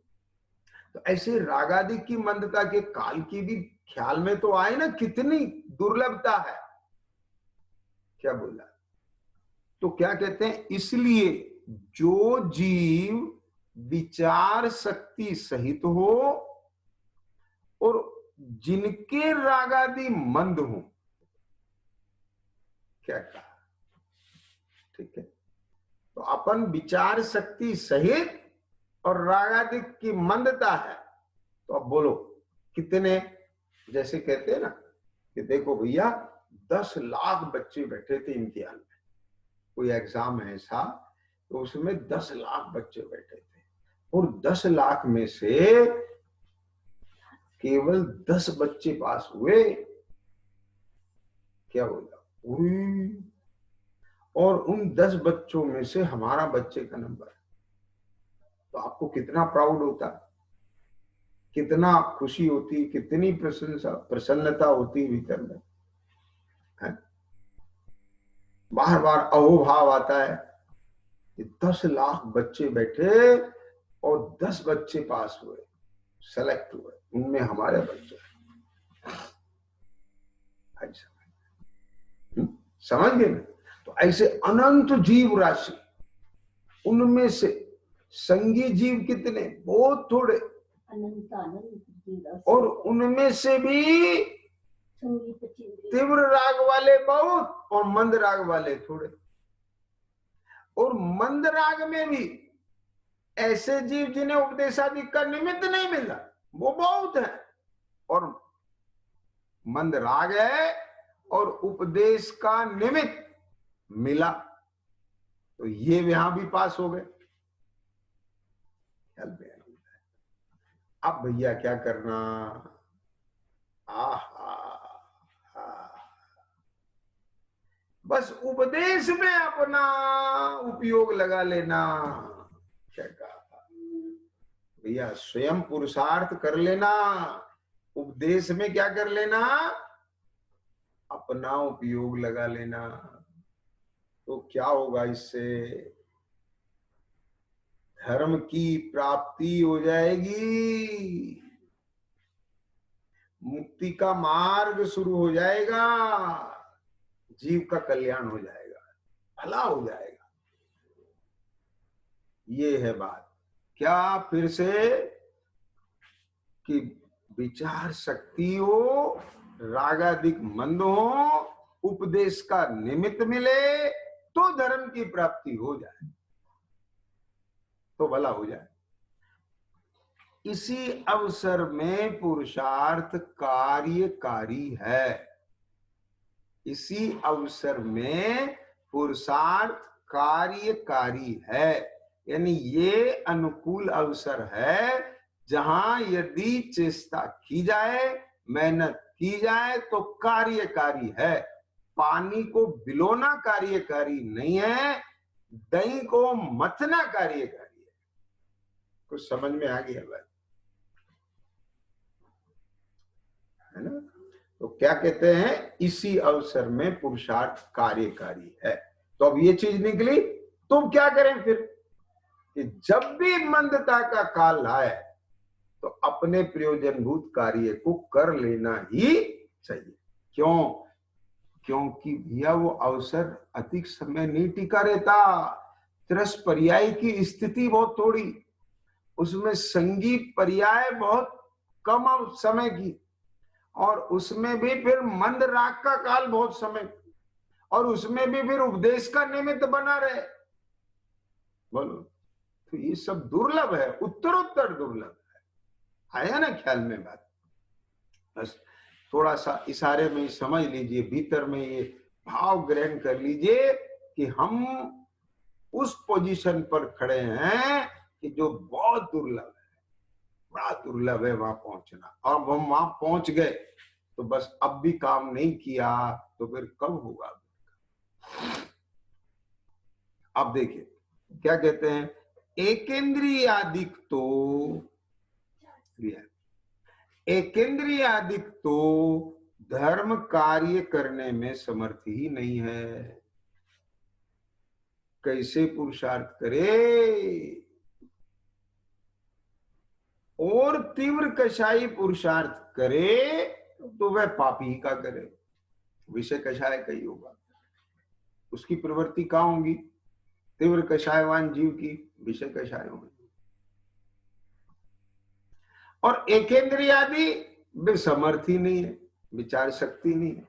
तो ऐसे रागादि की मंदता के काल की भी ख्याल में तो आए ना, कितनी दुर्लभता है। क्या बोला, तो क्या कहते हैं, इसलिए जो जीव विचार शक्ति सहित हो और जिनके रागादि मंद हो, क्या कहा, ठीक है, तो अपन विचार शक्ति सहित और रागादिक की मंदता है। तो अब बोलो कितने, जैसे कहते हैं ना कि देखो भैया 10 लाख बच्चे बैठे थे इम्तिहान में, कोई एग्जाम है ऐसा, तो उसमें 10 लाख बच्चे बैठे थे और 10 लाख में से केवल 10 बच्चे पास हुए। क्या बोला? और उन 10 बच्चों में से हमारा बच्चे का नंबर है। तो आपको कितना प्राउड होता, कितना खुशी होती, कितनी प्रसन्नता होती भीतर में है? बार बार अहोभाव आता है कि 10 लाख बच्चे बैठे और 10 बच्चे पास हुए, सेलेक्ट हुए, उनमें हमारे बच्चे। समझ गए ना? तो ऐसे अनंत जीव राशि, उनमें से संगी जीव कितने? बहुत थोड़े। और उनमें से भी तीव्र राग वाले बहुत और मंद राग वाले थोड़े। और मंद राग में भी ऐसे जीव जिन्हें उपदेशादि का निमित्त नहीं मिला, वो बहुत है। और मंद राग है और उपदेश का निमित्त मिला, तो ये यहां भी पास हो गए। अब भैया क्या करना? बस उपदेश में अपना उपयोग लगा लेना। क्या कहा भैया? स्वयं पुरुषार्थ कर लेना, उपदेश में क्या कर लेना? अपना उपयोग लगा लेना। तो क्या होगा इससे? धर्म की प्राप्ति हो जाएगी, मुक्ति का मार्ग शुरू हो जाएगा, जीव का कल्याण हो जाएगा, भला हो जाएगा। ये है बात। क्या फिर से कि विचार शक्ति हो, रागादिक मंद हो, उपदेश का निमित्त मिले तो धर्म की प्राप्ति हो जाए, तो भला हो जाए। इसी अवसर में पुरुषार्थ कार्यकारी है। इसी अवसर में पुरुषार्थ कार्यकारी है, यानी ये अनुकूल अवसर है जहां यदि चेष्टा की जाए, मेहनत की जाए तो कार्यकारी है। पानी को बिलोना कार्यकारी नहीं है, दही को मथना कार्यकारी है। कुछ समझ में आ गया भाई? है ना? तो क्या कहते हैं? इसी अवसर में पुरुषार्थ कार्यकारी है। तो अब ये चीज निकली, तो क्या करें फिर? कि जब भी मंदता का काल आए तो अपने प्रयोजनभूत कार्य को कर लेना ही चाहिए। क्यों? क्योंकि भैया वो अवसर अधिक समय नहीं टिका रहता। त्रस पर्याय की स्थिति बहुत थोड़ी, उसमें संगी पर्याय बहुत कम समय की, और उसमें भी फिर मंद राग का काल बहुत समय, और उसमें भी फिर उपदेश का निमित्त बना रहे। बोलो, तो ये सब दुर्लभ है, उत्तरोत्तर दुर्लभ है। आया ना ख्याल में बात? बस थोड़ा सा इशारे में समझ लीजिए, भीतर में ये भाव ग्रहण कर लीजिए कि हम उस पोजीशन पर खड़े हैं कि जो बहुत दुर्लभ है, बड़ा दुर्लभ है वहां पहुंचना। और हम वहां पहुंच गए तो बस अब भी काम नहीं किया तो फिर कब होगा? अब देखिए क्या कहते हैं, एकेंद्रियादिक तो, एकेंद्रियादिक तो धर्म कार्य करने में समर्थ ही नहीं है। कैसे पुरुषार्थ करे? और तीव्र कषाई पुरुषार्थ करे तो वह पापी का करे। विषय कषाय का ही होगा, उसकी प्रवृत्ति कहाँ होगी? तीव्र कषायवान जीव की विषय कषाय होगी। और एकेंद्रियादि वे समर्थ ही नहीं है, विचार शक्ति नहीं है।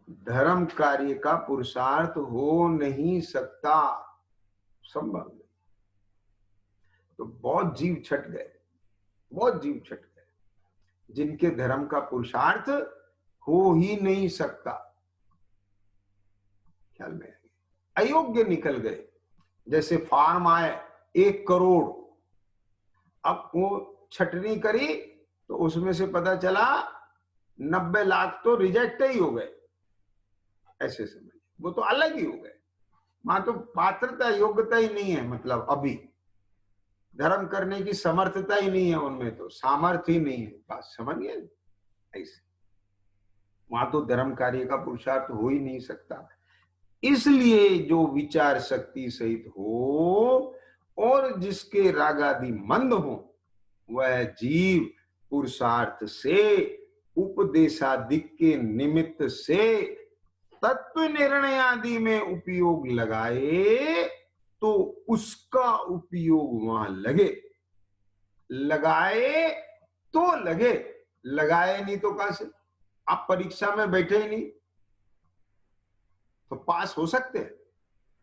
धर्म कार्य का पुरुषार्थ हो नहीं सकता, संभव नहीं। तो बहुत जीव छट गए, बहुत जीव छट गए जिनके धर्म का पुरुषार्थ हो ही नहीं सकता। ख्याल में अयोग्य निकल गए। जैसे फार्म आए 1 करोड़, अब वो छटनी करी तो उसमें से पता चला 90 लाख तो रिजेक्ट ही हो गए। ऐसे समझ, वो तो अलग ही हो गए। वहां तो पात्रता योग्यता ही नहीं है, मतलब अभी धर्म करने की समर्थता ही नहीं है उनमें, तो सामर्थ्य ही नहीं है। बात समझ गए? ऐसे वहां तो धर्म कार्य का पुरुषार्थ हो ही नहीं सकता। इसलिए जो विचार शक्ति सहित हो और जिसके रागादि मंद हो, वह जीव पुरुषार्थ से उपदेशादिक के निमित्त से तत्व निर्णय आदि में उपयोग लगाए तो उसका उपयोग वहां लगे। लगाए तो लगे, लगाए नहीं तो कैसे? आप परीक्षा में बैठे ही नहीं तो पास हो सकते हैं?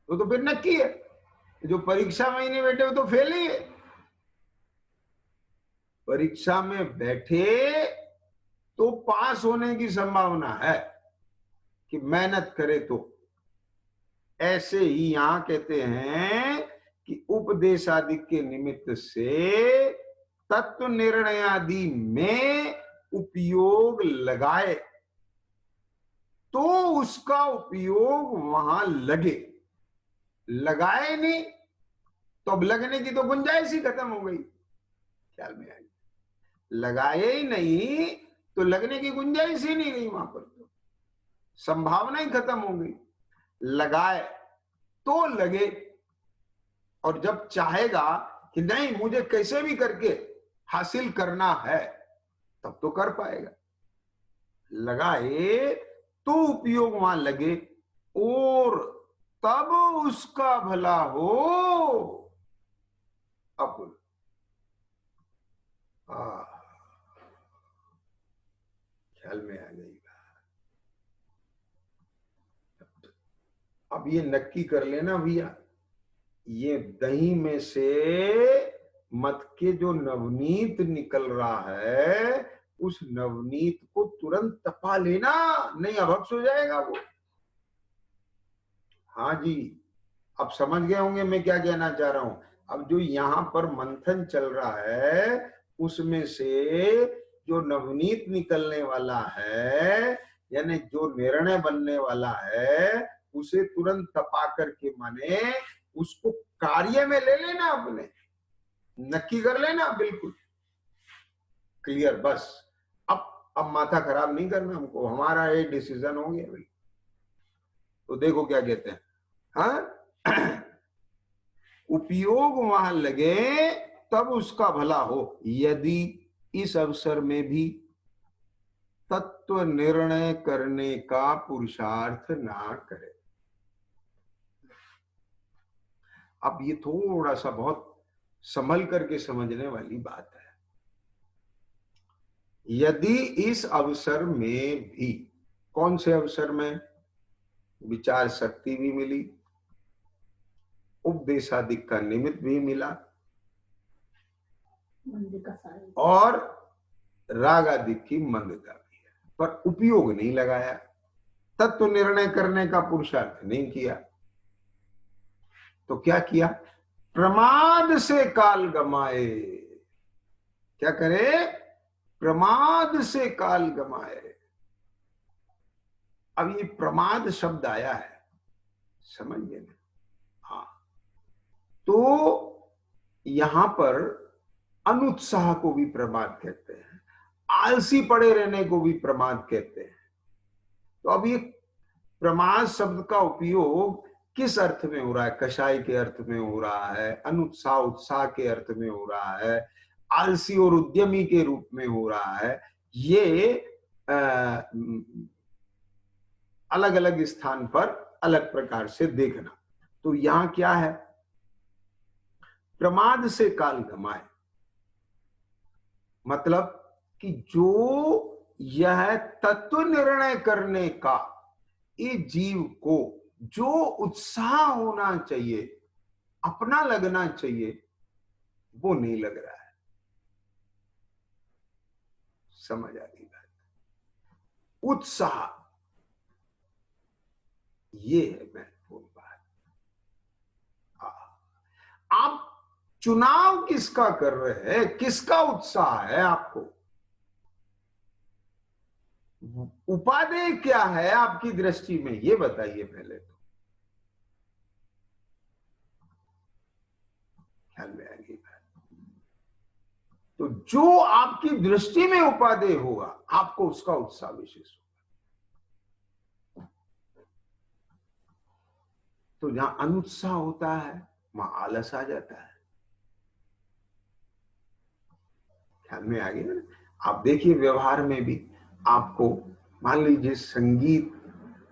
तो फिर नक्की है। जो परीक्षा में ही नहीं बैठे वो तो फेल ही है। परीक्षा में बैठे तो पास होने की संभावना है कि मेहनत करे तो। ऐसे ही यहां कहते हैं कि उपदेश आदि के निमित्त से तत्व निर्णय आदि में उपयोग लगाए तो उसका उपयोग वहां लगे। लगाए नहीं तो अब लगने की तो गुंजाइश ही खत्म हो गई। ख्याल में आई? लगाए ही नहीं तो लगने की गुंजाइश ही नहीं रही वहां पर, तो संभावना ही खत्म हो गई। लगाए तो लगे, और जब चाहेगा कि नहीं मुझे कैसे भी करके हासिल करना है, तब तो कर पाएगा। लगाए तो उपयोग वहां लगे और तब उसका भला हो। अब ख्याल में आ गई। अब ये नक्की कर लेना भैया, ये दही में से मत के जो नवनीत निकल रहा है, उस नवनीत को तुरंत तपा लेना, नहीं अभक्ष हो जाएगा वो। हाँ जी, अब समझ गए होंगे मैं क्या कहना चाह रहा हूं। अब जो यहाँ पर मंथन चल रहा है उसमें से जो नवनीत निकलने वाला है, यानी जो निर्णय बनने वाला है, उसे तुरंत तपा करके माने उसको कार्य में ले लेना, अपने नक्की कर लेना, बिल्कुल क्लियर। बस अब माथा खराब नहीं करना हमको, हमारा ये डिसीजन हो गया भाई। तो देखो क्या कहते हैं, हाँ उपयोग वहां लगे तब उसका भला हो, यदि इस अवसर में भी तत्व निर्णय करने का पुरुषार्थ ना करे। अब ये थोड़ा सा बहुत संभल करके समझने वाली बात है। यदि इस अवसर में भी, कौन से अवसर में? विचार शक्ति भी मिली, उपदेशादिक का निमित्त भी मिला, और राग आदि की मंदता भी है, पर उपयोग नहीं लगाया, तत्व निर्णय करने का पुरुषार्थ नहीं किया। तो क्या किया? प्रमाद से काल गमाए। क्या करे? प्रमाद से काल गमाए। अब ये प्रमाद शब्द आया है, समझिए ना। हाँ, तो यहां पर अनुत्साह को भी प्रमाद कहते हैं, आलसी पड़े रहने को भी प्रमाद कहते हैं। तो अब ये प्रमाद शब्द का उपयोग किस अर्थ में हो रहा है? कषाय के अर्थ में हो रहा है, अनुत्साह उत्साह के अर्थ में हो रहा है, आलसी और उद्यमी के रूप में हो रहा है। ये अलग अलग स्थान पर अलग प्रकार से देखना। तो यहां क्या है? प्रमाद से काल गमाए, मतलब कि जो यह तत्व निर्णय करने का ये जीव को जो उत्साह होना चाहिए, अपना लगना चाहिए, वो नहीं लग रहा है। समझ आ गई बात? उत्साह, ये है महत्वपूर्ण बात। आप चुनाव किसका कर रहे हैं, किसका उत्साह है आपको? उपादेय क्या है आपकी दृष्टि में, ये बताइए पहले तो। ख्याल में आ गई बात? तो जो आपकी दृष्टि में उपादेय होगा, आपको उसका उत्साह विशेष होगा। तो जहां अनुत्साह होता है, वहां आलस आ जाता है। ख्याल में आ गया? आप देखिए व्यवहार में भी, आपको मान लीजिए संगीत,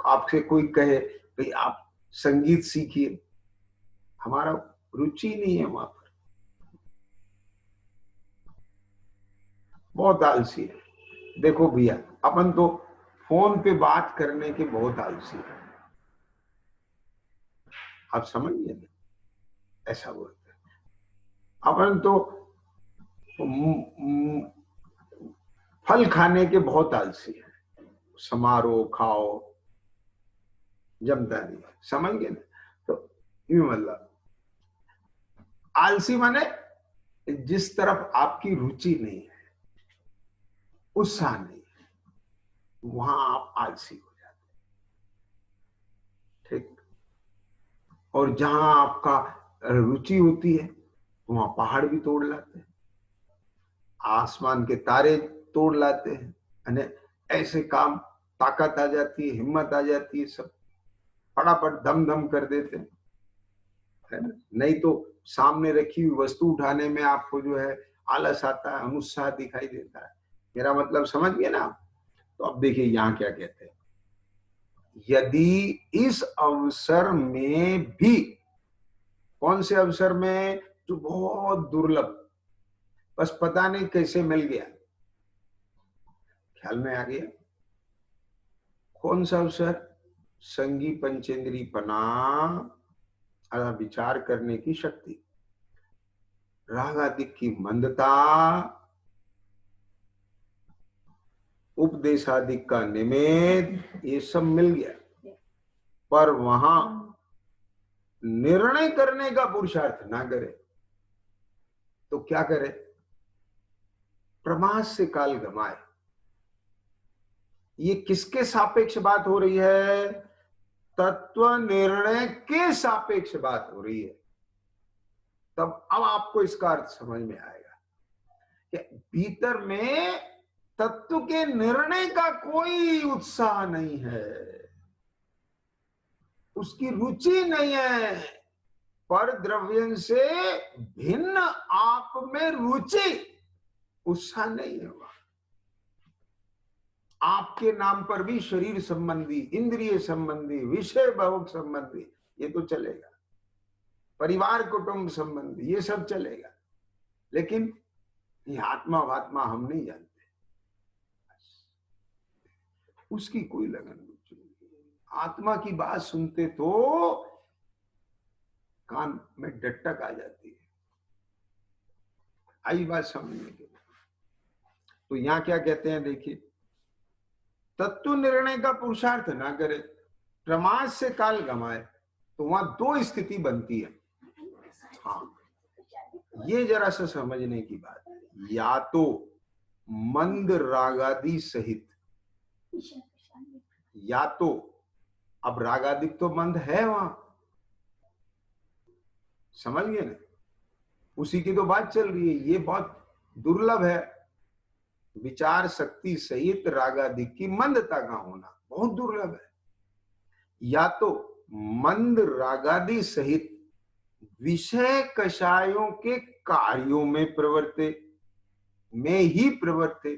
आपसे कोई कहे भाई आप संगीत सीखिए, हमारा रुचि नहीं है वहां पर, बहुत आलसी है। देखो भैया, अपन तो फोन पे बात करने के बहुत आलसी है, आप समझिए ना, ऐसा बोलते हैं। अपन तो फल खाने के बहुत आलसी है, समारोह खाओ जमता नहीं, समझ गए ना? तो यूं मतलब आलसी माने जिस तरफ आपकी रुचि नहीं है, उत्साह नहीं है, वहां आप आलसी हो जाते हैं। ठीक? और जहां आपका रुचि होती है, वहां पहाड़ भी तोड़ लाते हैं, आसमान के तारे तोड़ लाते हैं, यानी ऐसे काम, ताकत आ जाती है, हिम्मत आ जाती है, सब फटाफट दम दम कर देते हैं, है ना? नहीं तो सामने रखी हुई वस्तु उठाने में आपको जो है आलस आता है, अनुत्साह दिखाई देता है। मेरा मतलब समझ गए ना? तो अब देखिए यहां क्या कहते हैं, यदि इस अवसर में भी, कौन से अवसर में? जो बहुत दुर्लभ, बस पता नहीं कैसे मिल गया। ख्याल में आ गया? कौन सा अवसर? संगी पंचेंद्री पना, विचार करने की शक्ति, राग आदि की मंदता, उपदेश आदि का निमित्त, ये सब मिल गया, पर वहां निर्णय करने का पुरुषार्थ ना करे तो क्या करे? प्रमाद से काल गमाए। ये किसके सापेक्ष बात हो रही है? तत्व निर्णय के सापेक्ष बात हो रही है। तब अब आपको इसका अर्थ समझ में आएगा कि भीतर में तत्व के निर्णय का कोई उत्साह नहीं है, उसकी रुचि नहीं है, पर द्रव्य से भिन्न आप में रुचि, उत्साह नहीं है। आपके नाम पर भी शरीर संबंधी, इंद्रिय संबंधी, विषय भोग संबंधी, ये तो चलेगा, परिवार कुटुंब संबंधी, ये सब चलेगा, लेकिन ये आत्मा वात्मा हम नहीं जानते, उसकी कोई लगन रुचि नहीं। आत्मा की बात सुनते तो कान में डटक आ जाती है। आई बात समझने के लिए? तो यहां क्या कहते हैं, देखिए, तत्व निर्णय का पुरुषार्थ ना करे, प्रमाद से काल गमाए, तो वहां दो स्थिति बनती है। हाँ, ये जरा सा समझने की बात है। या तो मंद रागादि सहित, या तो, अब रागादि तो मंद है वहां, समझ गए ना? उसी की तो बात चल रही है, ये बहुत दुर्लभ है, विचार शक्ति सहित रागादि की मंदता का होना बहुत दुर्लभ है। या तो मंद रागादि सहित विषय कषायों के कार्यों में प्रवर्ते, में ही प्रवर्ते।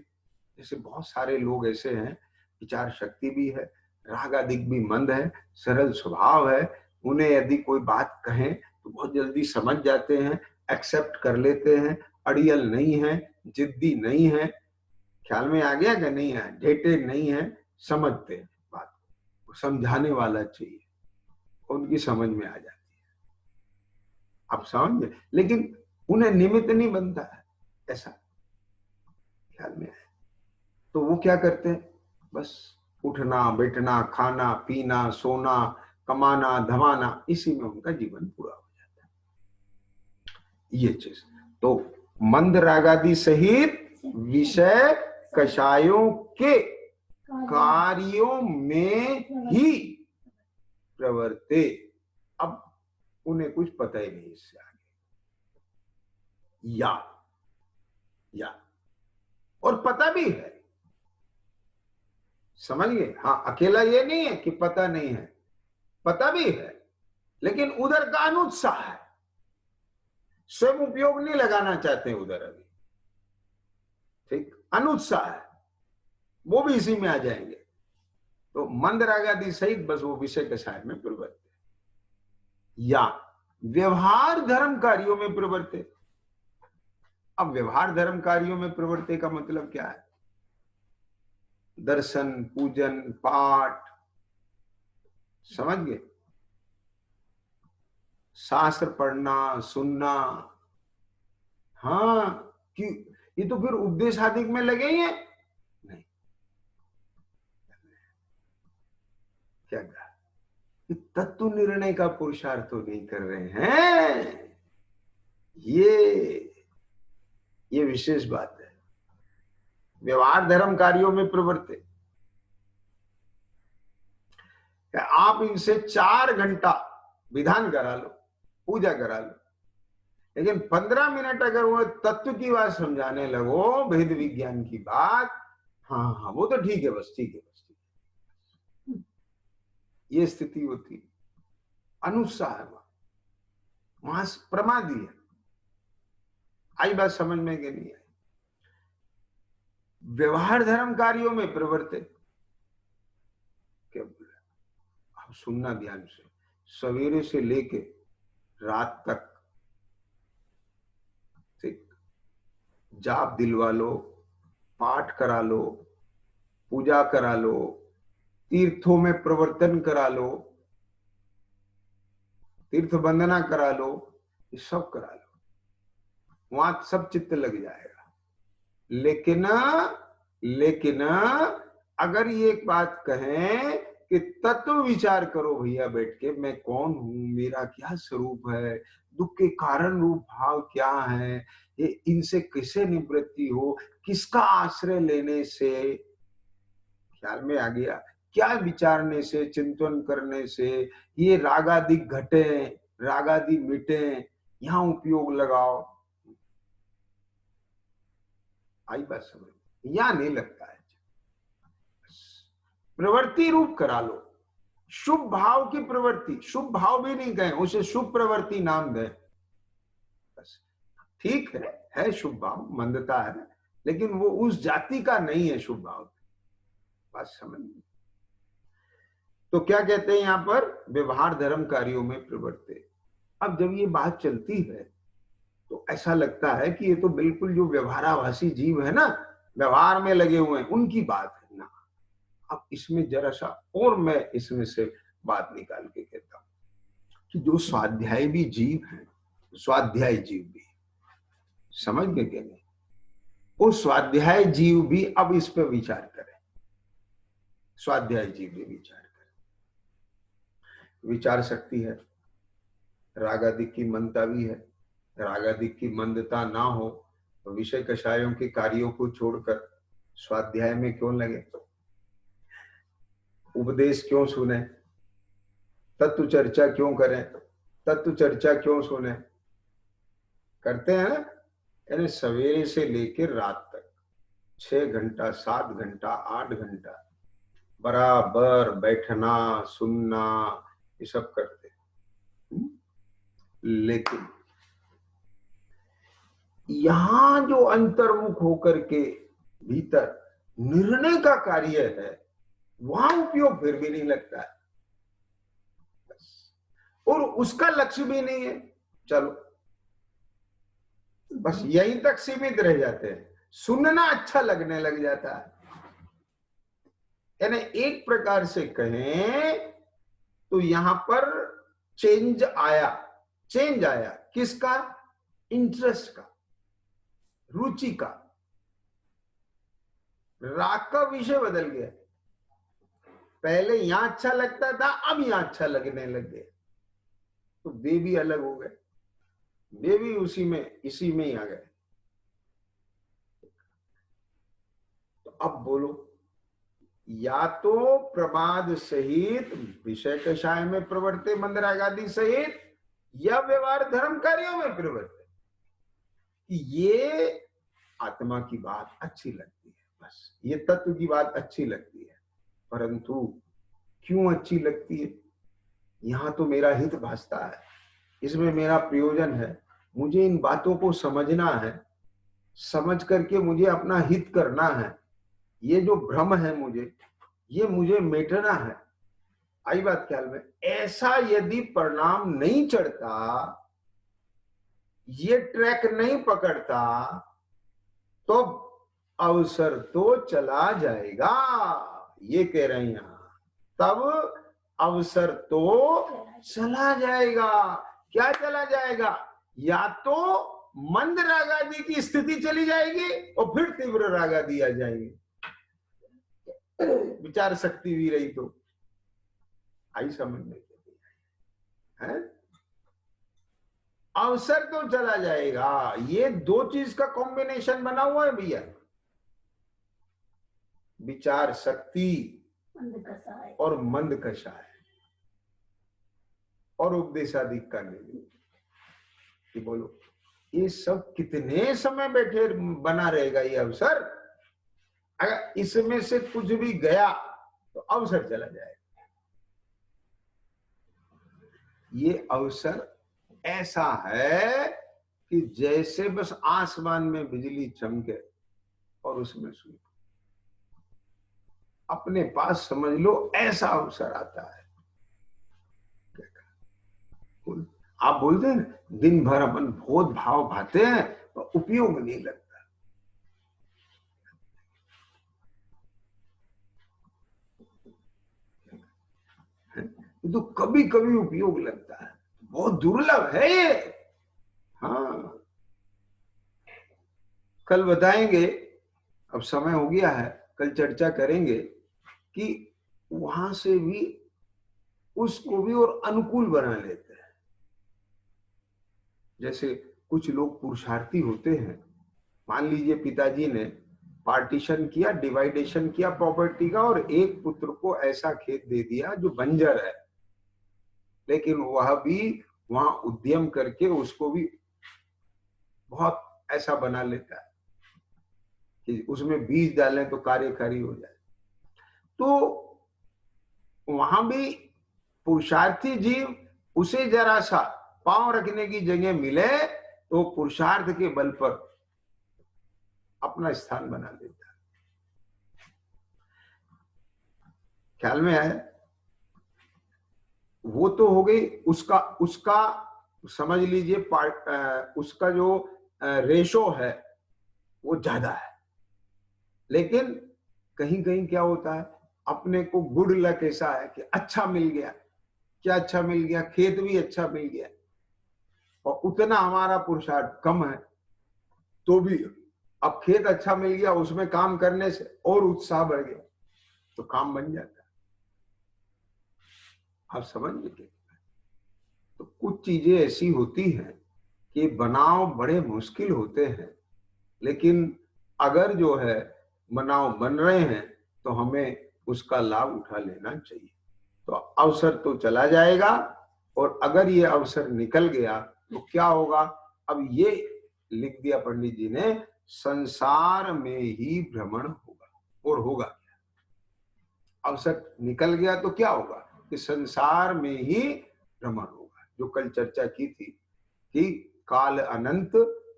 जैसे बहुत सारे लोग ऐसे हैं, विचार शक्ति भी है, रागादिक भी मंद है, सरल स्वभाव है, उन्हें यदि कोई बात कहें तो बहुत जल्दी समझ जाते हैं, एक्सेप्ट कर लेते हैं, अड़ियल नहीं है, जिद्दी नहीं है। ख्याल में आ गया कि नहीं है? डेटेड नहीं है, समझते हैं बात, समझाने वाला चाहिए, उनकी समझ में आ जाती है। आप समझ गए, लेकिन उन्हें निमित्त नहीं बनता है, ऐसा ख्याल में है। तो वो क्या करते हैं, बस उठना बैठना खाना पीना सोना कमाना धमाना, इसी में उनका जीवन पूरा हो जाता है। ये चीज तो मंद रागादि सहित विषय कषायों के कार्यों में ही प्रवर्ते। अब उन्हें कुछ पता ही नहीं इससे आगे, या और पता भी है, समझ गए। हाँ, अकेला ये नहीं है कि पता नहीं है, पता भी है, लेकिन उधर का अनुत्साह है, स्वयं उपयोग नहीं लगाना चाहते उधर अभी, ठीक, अनुत्साह है, वो भी इसी में आ जाएंगे। तो मंद रागादि सहित बस वो विषय कषाय में प्रवृत्त, या व्यवहार धर्म कार्यों में प्रवृत्त। अब व्यवहार धर्म कार्यों में प्रवृत्ति का मतलब क्या है, दर्शन पूजन पाठ, समझ गए, शास्त्र पढ़ना सुनना। हाँ, कि ये तो फिर उपदेश आदि में लगे ही हैं, नहीं, क्या कहा, तत्व निर्णय का पुरुषार्थ तो नहीं कर रहे हैं, ये विशेष बात है। व्यवहार धर्म कार्यों में प्रवृत्त, आप इनसे 4 घंटा विधान करा लो, पूजा करा लो, लेकिन 15 मिनट अगर वो तत्व की बात समझाने लगो, भेद विज्ञान की बात, हाँ हाँ वो तो ठीक है, बस ठीक है, बस ठीक है, ये स्थिति होती, अनुत्साह है वहां प्रमादी है। आई बात समझ में कि नहीं आई? व्यवहार धर्म कार्यों में प्रवृत्त, क्या बोला, आप सुनना ध्यान से, सवेरे से लेके रात तक, ठीक, जाप दिलवा लो, पाठ करा लो, पूजा करा लो, तीर्थों में प्रवर्तन करा लो, तीर्थ वंदना करा लो, ये सब करा लो, वहां सब चित्त लग जाएगा। लेकिन अगर ये एक बात कहें कि तत्व विचार करो भैया बैठ के, मैं कौन हूं, मेरा क्या स्वरूप है, दुख के कारण रूप भाव क्या है, ये इनसे कैसे निवृत्ति हो, किसका आश्रय लेने से, ख्याल में आ गया, क्या विचारने से, चिंतन करने से ये रागादि घटे रागादि मिटे, यहां उपयोग लगाओ। आई बात समझ, यहां नहीं लगता है, प्रवृत्ति रूप करा लो, शुभ भाव की प्रवृत्ति, शुभ भाव भी नहीं कहें, उसे शुभ प्रवृत्ति नाम दें, बस ठीक है शुभ भाव, मंदता है, लेकिन वो उस जाति का नहीं है शुभ भाव, बात समझ। तो क्या कहते हैं यहां पर, व्यवहार धर्म कार्यों में प्रवृत्ति। अब जब ये बात चलती है तो ऐसा लगता है कि ये तो बिल्कुल जो व्यवहाराभासी जीव है ना, व्यवहार में लगे हुए हैं, उनकी बात है ना। अब इसमें जरा सा और मैं इसमें से बात निकाल के कहता हूं कि जो स्वाध्याय भी जीव है, स्वाध्याय जीव भी, समझ गए कि नहीं, वो स्वाध्याय जीव भी अब इस पर विचार करें, स्वाध्याय जीव भी विचार करें, विचार शक्ति है, रागादिक की मंदता भी है, रागादिक की मंदता ना हो तो विषय कषायों के कार्यों को छोड़कर स्वाध्याय में क्यों लगे, उपदेश क्यों सुने, तत्व चर्चा क्यों करें, तत्व चर्चा क्यों सुने, करते हैं, यानी सवेरे से लेकर रात तक 6 घंटा 7 घंटा 8 घंटा बराबर बैठना सुनना, ये सब करते हैं। लेकिन यहां जो अंतर्मुख होकर के भीतर निर्णय का कार्य है, वहां उपयोग फिर भी नहीं लगता है, और उसका लक्ष्य भी नहीं है, चलो बस यहीं तक सीमित रह जाते हैं, सुनना अच्छा लगने लग जाता है, यानी एक प्रकार से कहें तो यहां पर चेंज आया। चेंज आया किसका? इंटरेस्ट का, रुचि का। राग का विषय बदल गया। पहले यहां अच्छा लगता था, अब यहां अच्छा लगने लग गया। तो वे भी अलग हो गए, वे भी इसी में ही आ गए। तो अब बोलो, या तो प्रमाद सहित विषय कषाय में प्रवर्ते मंदरागादि सहित, या व्यवहार धर्म कार्यों में प्रवर्ते। ये आत्मा की बात अच्छी लगती है, बस ये तत्व की बात अच्छी लगती है। परंतु क्यों अच्छी लगती है? यहां तो मेरा हित भासता है, इसमें मेरा प्रयोजन है, मुझे इन बातों को समझना है, समझ करके मुझे अपना हित करना है। ये जो भ्रम है मुझे मिटना है। आई बात ख्याल में? ऐसा यदि परिणाम नहीं चढ़ता, ये ट्रैक नहीं पकड़ता, तो अवसर तो चला जाएगा। ये कह रहे हैं यहां, तब अवसर तो चला जाएगा। क्या चला जाएगा? या तो मंद रागादि की स्थिति चली जाएगी और फिर तीव्र रागादि आ जाएंगे। विचार शक्ति भी रही तो आई समझ में है? अवसर तो चला जाएगा। ये दो चीज का कॉम्बिनेशन बना हुआ है भैया, विचार शक्ति और मंद कषाय और उपदेशादि का कि बोलो ये सब कितने समय बैठे बना रहेगा ये अवसर? अगर इसमें से कुछ भी गया तो अवसर चला जाएगा। ये अवसर ऐसा है कि जैसे बस आसमान में बिजली चमके और उसमें सुई, अपने पास समझ लो ऐसा अवसर आता है। आप बोलते हैं दिन भर अपन बहुत भाव भाते हैं तो उपयोग नहीं लगता। तो कभी कभी उपयोग लगता है, बहुत दुर्लभ है ये। हाँ, कल बताएंगे, अब समय हो गया है, कल चर्चा करेंगे कि वहां से भी उसको भी और अनुकूल बना लेते हैं। जैसे कुछ लोग पुरुषार्थी होते हैं, मान लीजिए पिताजी ने पार्टीशन किया, डिवाइडेशन किया प्रॉपर्टी का, और एक पुत्र को ऐसा खेत दे दिया जो बंजर है, लेकिन वह भी वहां उद्यम करके उसको भी बहुत ऐसा बना लेता है कि उसमें बीज डालें तो कार्यकारी हो जाए। तो वहां भी पुरुषार्थी जीव, उसे जरा सा पांव रखने की जगह मिले तो पुरुषार्थ के बल पर अपना स्थान बना लेता है। ख्याल में आया? वो तो हो गई उसका समझ लीजिए उसका जो रेशो है वो ज्यादा है। लेकिन कहीं कहीं क्या होता है, अपने को गुड लक ऐसा है कि अच्छा मिल गया। क्या अच्छा मिल गया? खेत भी अच्छा मिल गया, और उतना हमारा पुरुषार्थ कम है तो भी अब खेत अच्छा मिल गया, उसमें काम करने से और उत्साह बढ़ गया तो काम बन जाता है। आप समझ लीजिए। तो कुछ चीजें ऐसी होती हैं कि बनाव बड़े मुश्किल होते हैं, लेकिन अगर जो है बनाव बन रहे हैं तो हमें उसका लाभ उठा लेना चाहिए। तो अवसर तो चला जाएगा, और अगर ये अवसर निकल गया तो क्या होगा? अब ये लिख दिया पंडित जी ने, संसार में ही भ्रमण होगा। और होगा क्या? अवसर निकल गया तो क्या होगा कि संसार में ही भ्रमण होगा। जो कल चर्चा की थी कि काल अनंत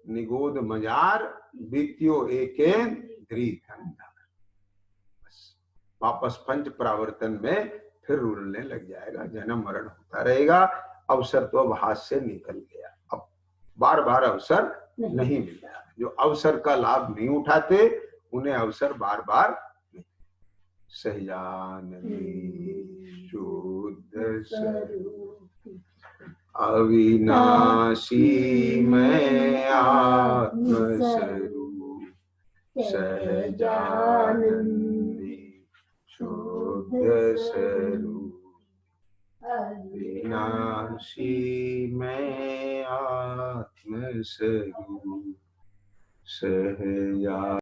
निगोद मजार बीत्यो एकेन धृतंधा, बस वापस पंच प्रावर्तन में फिर रुलने लग जाएगा, जन्म मरण होता रहेगा। अवसर तो अब हाथ से निकल गया, अब बार बार अवसर नहीं मिला। जो अवसर का लाभ नहीं उठाते उन्हें अवसर बार बार नहीं। सहजानंदी शुद्ध स्वरूप अविनाशी मैं आत्म स्वरूप सहजानंदी शुद्ध स्वरूप अविनाशी मैं आत्म स्वरूप सहजा